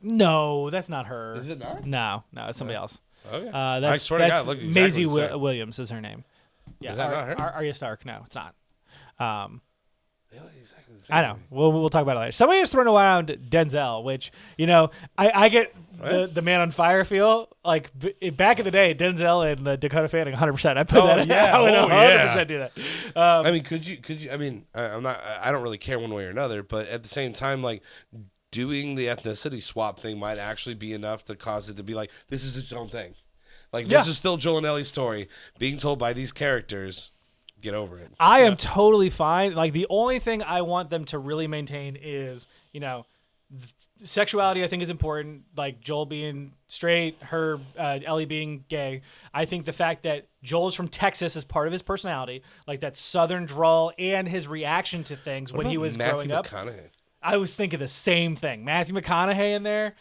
No, that's not her. Is it not? No, it's somebody else. Okay. That's, I swear to that's God, look exactly Maisie the same. Williams is her name. Yeah, Is that not her? Arya Stark. No, it's not. They look exactly the same I know. to me. We'll talk about it later. Somebody has thrown around Denzel, which I get the Man on Fire feel like back in the day. Denzel and Dakota Fanning, 100%. I put that. yeah. I would Oh, 100% do that. I mean, could you? I mean, I'm not. I don't really care one way or another, but at the same time, like doing the ethnicity swap thing might actually be enough to cause it to be like, this is its own thing. Like, this is still Joel and Ellie's story being told by these characters. Get over it. I am totally fine. Like, the only thing I want them to really maintain is, sexuality I think is important. Like, Joel being straight, Ellie being gay. I think the fact that Joel's from Texas is part of his personality. Like, that southern drawl and his reaction to things when he was growing up. I was thinking the same thing. Matthew McConaughey in there.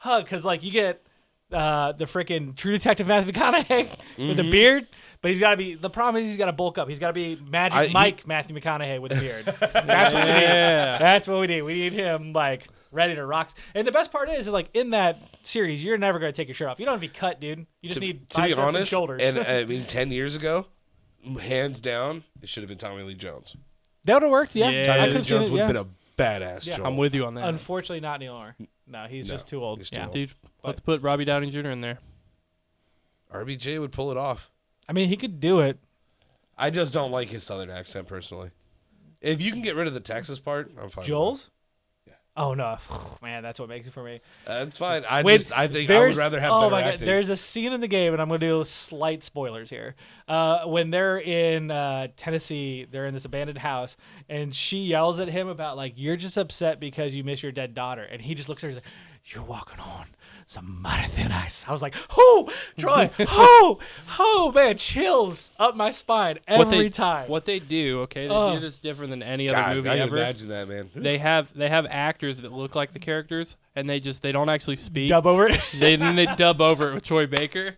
Because, like, you get the freaking True Detective Matthew McConaughey with a beard. But he's got to be. The problem is he's got to bulk up. He's got to be Matthew McConaughey with a beard. That's what we need. That's what we need. We need him like ready to rock. And the best part is like in that series, you're never going to take your shirt off. You don't have to be cut, dude. You just need biceps and shoulders. And I mean, 10 years ago, hands down, it should have been Tommy Lee Jones. That would have worked. Yeah, Tommy Lee Jones would have been a badass. Joel. I'm with you on that. Unfortunately, not anymore. No, he's just too old. Too old. Dude, let's put Robbie Downey Jr. in there. RBJ would pull it off. I mean, he could do it. I just don't like his southern accent personally. If you can get rid of the Texas part, I'm fine. Joel's? Yeah. Oh no, man, that's what makes it for me. That's fine. I think I would rather have better acting. There's a scene in the game, and I'm going to do slight spoilers here. When they're in Tennessee, they're in this abandoned house, and she yells at him about like, "You're just upset because you miss your dead daughter," and he just looks at her and he's like, "You're walking on some mighty thin ice." I was like, "Oh, Troy, oh, man, chills up my spine every time." What they do, they do this different than any other movie I ever. can imagine that, man. They have actors that look like the characters, and they don't actually speak. Dub over it. They dub over it with Troy Baker.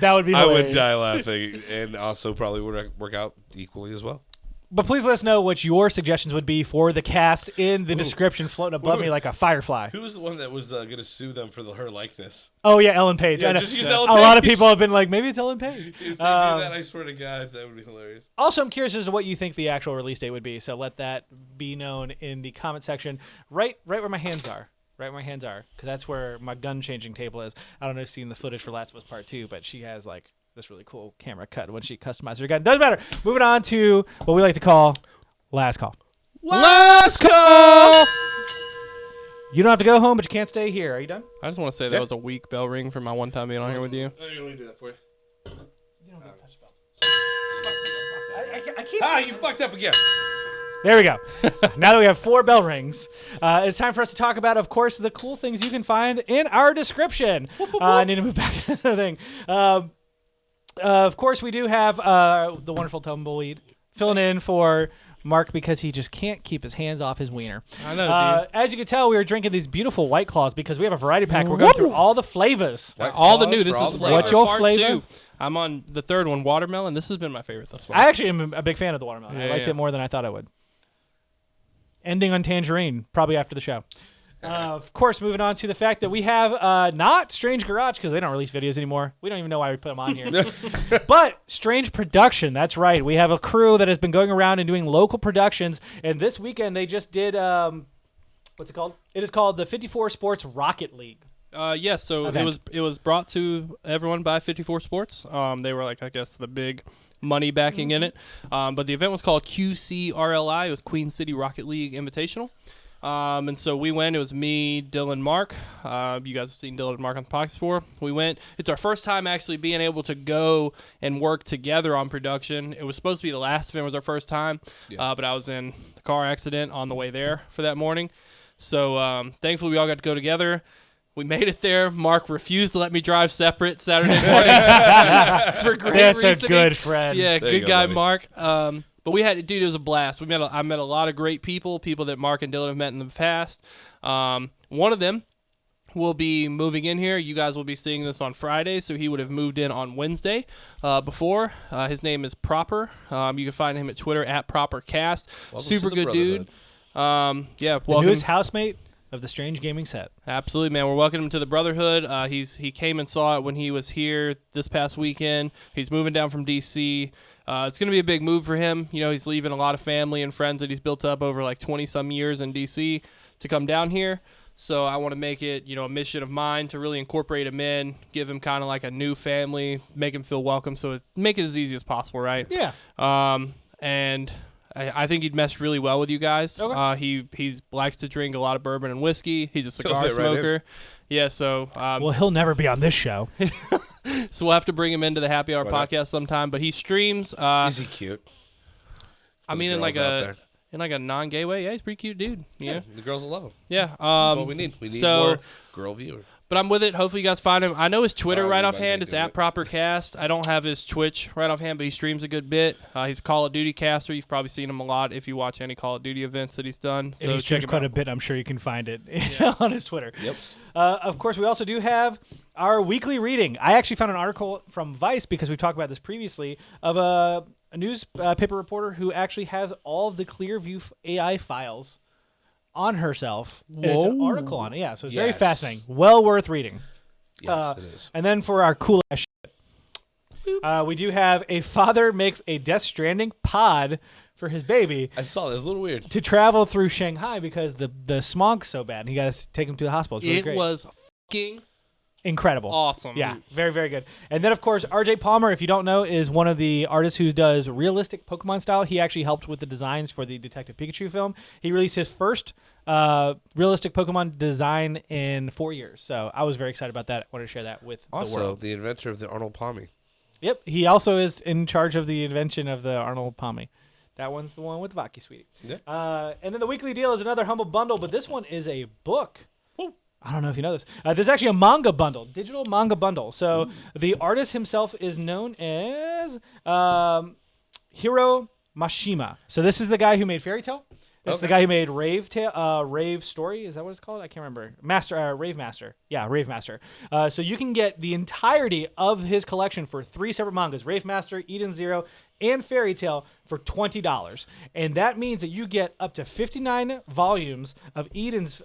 That would be hilarious. I would die laughing, and also probably would work out equally as well. But please let us know what your suggestions would be for the cast in the description floating above me like a firefly. Who was the one that was going to sue them for her likeness? Oh, yeah, Ellen Page. Yeah, just use Ellen Page. A lot of people have been like, maybe it's Ellen Page. If they do that, I swear to God, that would be hilarious. Also, I'm curious as to what you think the actual release date would be, so let that be known in the comment section right where my hands are. Right where my hands are, because that's where my gun-changing table is. I don't know if you've seen the footage for Last of Us Part 2, but she has, like, this really cool camera cut when she customizes her gun. Doesn't matter. Moving on to what we like to call Last Call. Last call! You don't have to go home, but you can't stay here. Are you done? I just want to say that was a weak bell ring for my one time being on here with you. Let me do that for you. You don't get to touch bell. I keep... you fucked up again. There we go. Now that we have 4 bell rings, it's time for us to talk about, of course, the cool things you can find in our description. I need to move back to the thing. Of course, we do have the wonderful Tumbleweed filling in for Mark because he just can't keep his hands off his wiener. I know, dude. As you can tell, we were drinking these beautiful White Claws because we have a variety pack. We're going through all the flavors. All the new. This is flavor. What's your part flavor? 2. I'm on the third one, watermelon. This has been my favorite thus far. I actually am a big fan of the watermelon. Yeah, I liked it more than I thought I would. Ending on tangerine, probably after the show. Of course, moving on to the fact that we have not Strange Garage, because they don't release videos anymore. We don't even know why we put them on here. But Strange Production, that's right. We have a crew that has been going around and doing local productions. And this weekend, they just did, what's it called? It is called the 54 Sports Rocket League. Yes, so it was brought to everyone by 54 Sports. They were like, I guess, the big money backing in it. But the event was called QCRLI. It was Queen City Rocket League Invitational. And so we went. It was me, Dylan, Mark. You guys have seen Dylan and Mark on the podcast before. We went. It's our first time actually being able to go and work together on production. It was supposed to be the last event. It was our first time. Yeah. But I was in a car accident on the way there for that morning. So thankfully we all got to go together. We made it there. Mark refused to let me drive separate Saturday morning for great That's reasoning. a good friend. Yeah, good guy, buddy. Mark. But it was a blast. I met a lot of great people that Mark and Dylan have met in the past. One of them will be moving in here. You guys will be seeing this on Friday, so he would have moved in on Wednesday before. His name is Proper. You can find him at Twitter at ProperCast. Welcome Super to the good dude. The newest housemate of the Strange Gaming set. Absolutely, man. We're welcoming him to the Brotherhood. He came and saw it when he was here this past weekend. He's moving down from D.C. It's going to be a big move for him. You know, he's leaving a lot of family and friends that he's built up over like 20-some years in D.C. to come down here. So I want to make it, a mission of mine to really incorporate him in, give him kind of like a new family, make him feel welcome. So make it as easy as possible, right? Yeah. And I think he'd mesh really well with you guys. Okay. He likes to drink a lot of bourbon and whiskey. He's a cigar fit right in. smoker. Yeah, so Well, he'll never be on this show. so we'll have to bring him into the Happy Hour Why not? podcast sometime. But he streams. Is he cute? I mean, in like a non-gay way. Yeah, he's a pretty cute dude. Yeah. The girls will love him. Yeah. That's what we need. We need more girl viewers. But I'm with it. Hopefully you guys find him. I know his Twitter All right, right everybody's offhand. like It's doing at it. ProperCast. I don't have his Twitch right offhand, but he streams a good bit. He's a Call of Duty caster. You've probably seen him a lot if you watch any Call of Duty events that he's done. So If he check streams him quite out. a bit, I'm sure you can find it on his Twitter. Yep. Of course, we also do have our weekly reading. I actually found an article from Vice, because we talked about this previously, of a newspaper reporter who actually has all of the Clearview AI files on herself. And it's an Whoa. article on it. Yeah, so it's very Yes. fascinating. Well worth reading. Yes, it is. And then for our cool ass shit, we do have a father makes a Death Stranding pod for his baby I saw that. It was a little weird. to travel through Shanghai because the smog's so bad, and he got to take him to the hospital. It's really It great. was fucking Incredible. awesome. Yeah, very, very good. And then, of course, RJ Palmer, if you don't know, is one of the artists who does realistic Pokemon style. He actually helped with the designs for the Detective Pikachu film. He released his first realistic Pokemon design in 4 years. So I was very excited about that. I wanted to share that with the Also, world. the inventor of the Arnold Palmy. Yep, he also is in charge of the invention of the Arnold Palmy. That one's the one with Vaki Sweetie. Yeah. And then the weekly deal is another humble bundle, but this one is a book. I don't know if you know this. This is actually a manga bundle, digital manga bundle. So the artist himself is known as Hiro Mashima. So this is the guy who made Fairy Tail. It's the guy who made Rave Story. Is that what it's called? I can't remember. Rave Master. Yeah, Rave Master. So you can get the entirety of his collection for 3 separate mangas: Rave Master, Eden Zero, and Fairy Tail for $20. And that means that you get up to 59 volumes of Eden's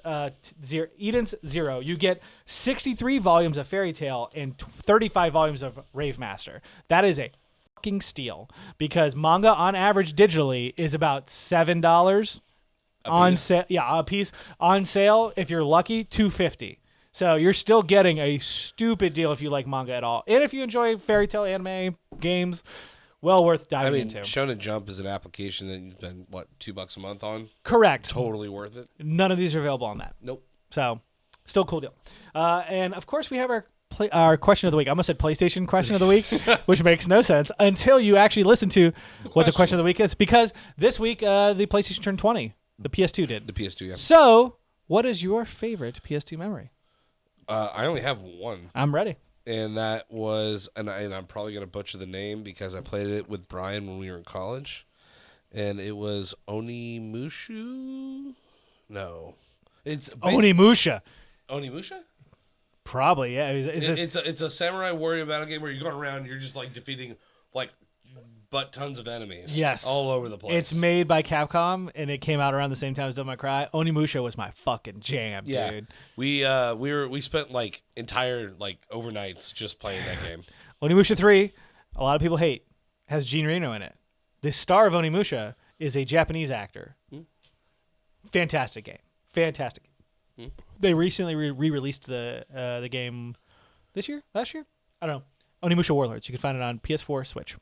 Zero. You get 63 volumes of Fairy Tail and 35 volumes of Rave Master. That is a fucking steal, because manga on average digitally is about $7 on sale. Yeah, a piece on sale. If you're lucky, $2.50. So you're still getting a stupid deal if you like manga at all, and if you enjoy Fairy Tail anime games. Well worth diving into. Shonen Jump is an application that you spend, what, $2 a month on? Correct. Totally worth it. None of these are available on that. Nope. So, still a cool deal. And of course, we have our question of the week. I almost said PlayStation question of the week, which makes no sense until you actually listen to what the question of the week is. Because this week, the PlayStation turned 20. The PS2 did. The PS2, yeah. So, what is your favorite PS2 memory? I only have one. I'm ready. And that was, and I'm probably going to butcher the name because I played it with Brian when we were in college. And it was Onimusha? No. It's Onimusha. Onimusha? Probably, yeah. It's a samurai warrior battle game where you're going around and you're just like defeating like butt tons of enemies. Yes. All over the place. It's made by Capcom, and it came out around the same time as Devil May Cry. Onimusha was my fucking jam, yeah. dude. We spent like entire like overnights just playing that game. Onimusha 3, a lot of people hate, has Gene Reno in it. The star of Onimusha is a Japanese actor. Fantastic game. Fantastic. They recently re-released the game this year? Last year? I don't know. Onimusha Warlords. You can find it on PS4, Switch.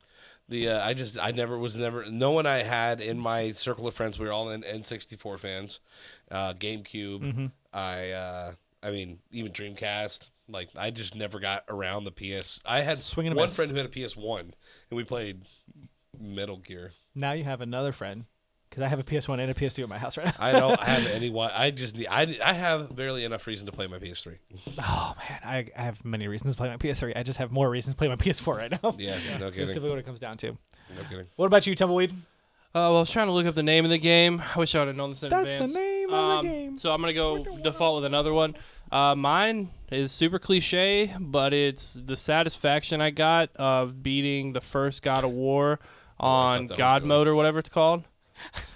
No one I had in my circle of friends, we were all N64 fans. GameCube. I mean, even Dreamcast. Like, I just never got around the PS. I had Swinging a one miss. friend who had a PS1, and we played Metal Gear. Now you have another friend, because I have a PS1 and a PS2 at my house right now. I don't have anyone. I have barely enough reason to play my PS3. Oh, man. I have many reasons to play my PS3. I just have more reasons to play my PS4 right now. Yeah, no That's kidding. typically what it comes down to. No kidding. What about you, Tumbleweed? Well, I was trying to look up the name of the game. I wish I would have known this in That's advance. the name of the game. So I'm going to go default with another one. Mine is super cliche, but it's the satisfaction I got of beating the first God of War on that was God good. mode or whatever it's called.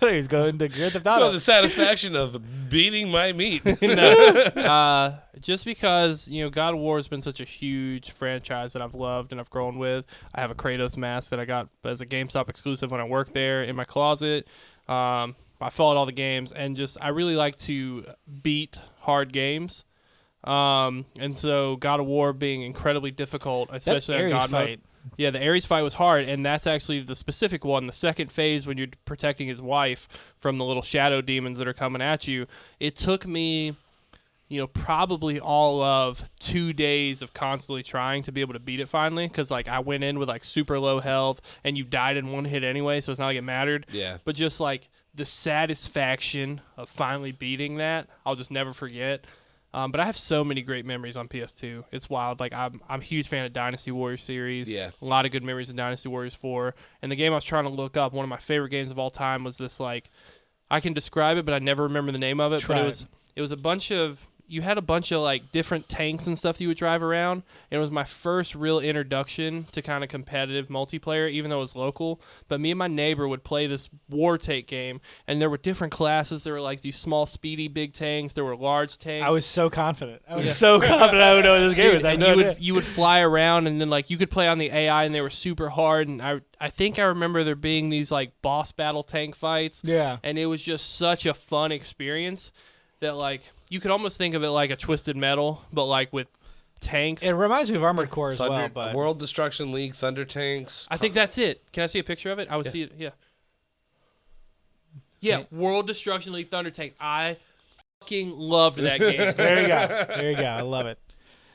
He's going to Grand Theft Oh, Auto. the satisfaction of beating my meat. Just because, God of War has been such a huge franchise that I've loved and I've grown with. I have a Kratos mask that I got as a GameStop exclusive when I worked there in my closet. I followed all the games, and I really like to beat hard games. And so God of War being incredibly difficult, especially on Ares God fight. mode. Yeah, the Ares fight was hard, and that's actually the specific one. The second phase, when you're protecting his wife from the little shadow demons that are coming at you, it took me, probably all of 2 days of constantly trying to be able to beat it finally, because, I went in with, super low health, and you died in one hit anyway, so it's not like it mattered. Yeah. But just, the satisfaction of finally beating that, I'll just never forget. But I have so many great memories on PS2. It's wild. I'm a huge fan of Dynasty Warriors series. Yeah. A lot of good memories in Dynasty Warriors 4. And the game I was trying to look up, one of my favorite games of all time, was this, I can describe it, but I never remember the name of it. But it was a bunch of... You had a bunch of different tanks and stuff you would drive around, and it was my first real introduction to kind of competitive multiplayer, even though it was local. But me and my neighbor would play this war tank game, and there were different classes. There were these small, speedy, big tanks. There were large tanks. I was so confident. I would know what this game was. And you would fly around, and then you could play on the AI, and they were super hard. And I think I remember there being these boss battle tank fights. Yeah. And it was just such a fun experience that you could almost think of it like a Twisted Metal, but with tanks. It reminds me of Armored Core as well. But World Destruction League, Thunder Tanks. I think that's it. Can I see a picture of it? I would see it. Yeah. Yeah, World Destruction League Thunder Tanks. I fucking loved that game. There you go. I love it.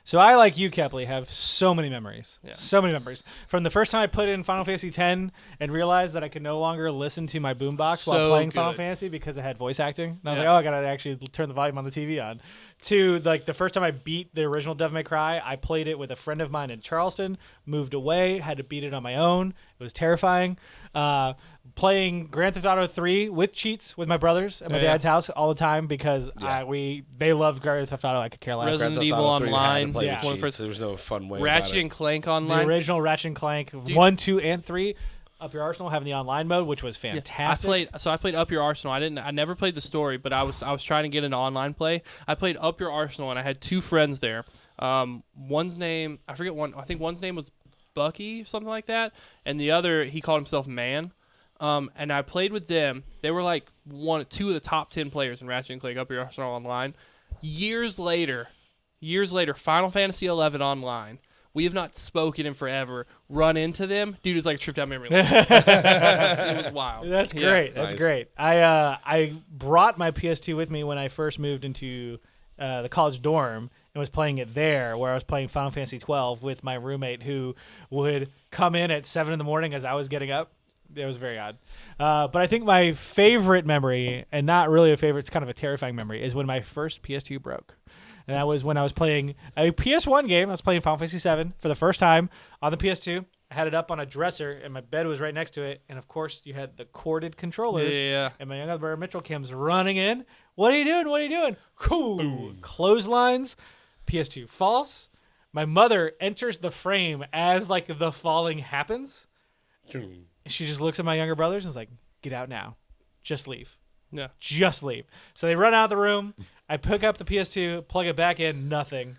So I, like you, Kepley, have so many memories. Yeah. So many memories. From the first time I put in Final Fantasy X and realized that I could no longer listen to my boombox while playing Final Fantasy because it had voice acting. And I was like, I got to actually turn the volume on the TV on. To, the first time I beat the original Devil May Cry, I played it with a friend of mine in Charleston, moved away, had to beat it on my own. It was terrifying. Playing Grand Theft Auto 3 with cheats with my brothers at my dad's house all the time because they loved Grand Theft Auto. I could care less. Resident Evil Online. There was no fun way Ratchet about it. and Clank Online. The original Ratchet and Clank 1, 2, and 3. Up Your Arsenal having the online mode, which was fantastic. I played Up Your Arsenal. I never played the story, but I was trying to get into online play. I played Up Your Arsenal, and I had two friends there. One's name, I forget one. I think one's name was Bucky, something like that, and the other, he called himself Man. And I played with them. They were two of the top 10 players in Ratchet and Clank Up Your Arsenal Online. Years later, Final Fantasy 11 Online. We have not spoken in forever. Run into them, dude. It's like a trip down memory lane. It was wild. That's great. That's great. I brought my PS2 with me when I first moved into the college dorm and was playing it there, where I was playing Final Fantasy 12 with my roommate, who would come in at 7 a.m. as I was getting up. It was very odd. But I think my favorite memory, and not really a favorite, it's kind of a terrifying memory, is when my first PS2 broke. And that was when I was playing a PS1 game. I was playing Final Fantasy VII for the first time on the PS2. I had it up on a dresser, and my bed was right next to it. And, of course, you had the corded controllers. Yeah. And my younger brother, Mitchell, comes running in. What are you doing? What are you doing? Cool. Clotheslines. PS2 falls. My mother enters the frame as, the falling happens. She just looks at my younger brothers and is like, get out now. Just leave. Yeah. Just leave. So they run out of the room. I pick up the PS2, plug it back in. Nothing.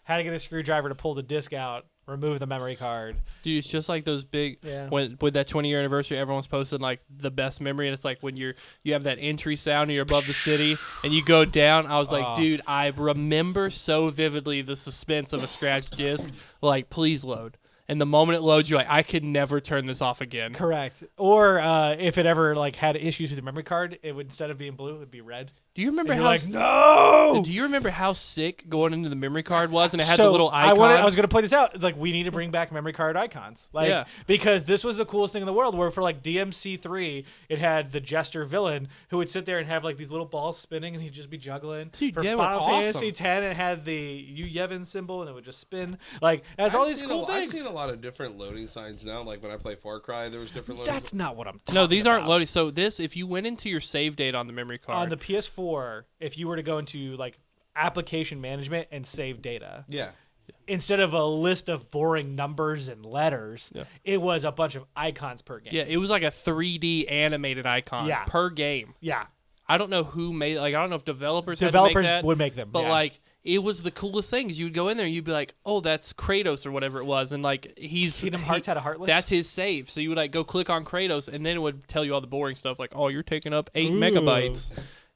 Had to get a screwdriver to pull the disc out, remove the memory card. Dude, it's just like those big, with that 20-year anniversary, everyone's posting the best memory, and it's like when you have that entry sound and you're above the city and you go down. I was like, dude, I remember so vividly the suspense of a scratched disc. Please load. And the moment it loads, you're like, I could never turn this off again. Correct. Or if it ever had issues with the memory card, it would, instead of being blue, it would be red. Do you remember no? Do you remember how sick going into the memory card was, and it had the little icon? I was going to play this out. It's we need to bring back memory card icons. Because this was the coolest thing in the world, where for DMC3, it had the Jester villain who would sit there and have these little balls spinning, and he'd just be juggling. Dude, for Final Fantasy X, it had the Yu Yevon symbol, and it would just spin. It has all these cool things. I've seen a lot of different loading signs now. When I play Far Cry, there was different loading. That's not what I'm talking about. No, these aren't loading. So if you went into your save date on the memory card. On the PS4, if you were to go into application management and save data. Yeah. Instead of a list of boring numbers and letters, it was a bunch of icons per game. Yeah, it was like a 3D animated icon per game. Yeah. I don't know who made I don't know if developers would make them. But it was the coolest thing, because you would go in there and you'd be like, oh, that's Kratos or whatever it was, and Kingdom Hearts had a Heartless. That's his save. So you would go click on Kratos, and then it would tell you all the boring stuff, oh, you're taking up 8 megabytes.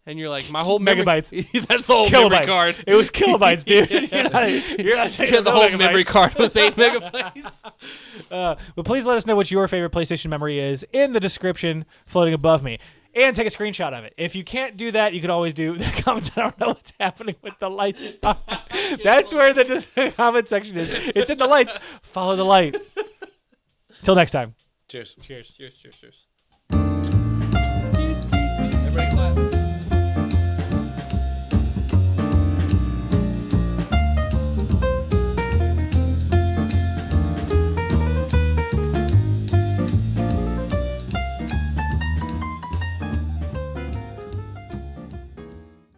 And you're like, my whole memory. Megabytes. That's the whole Kilobytes. memory card. It was kilobytes, dude. You're not taking The whole memory card was 8 megabytes. But please let us know what your favorite PlayStation memory is in the description floating above me. And take a screenshot of it. If you can't do that, you could always do the comments. I don't know what's happening with the lights. That's where the comment section is. It's in the lights. Follow the light. Till next time. Cheers. Cheers. Cheers. Cheers. Cheers. Everybody clap.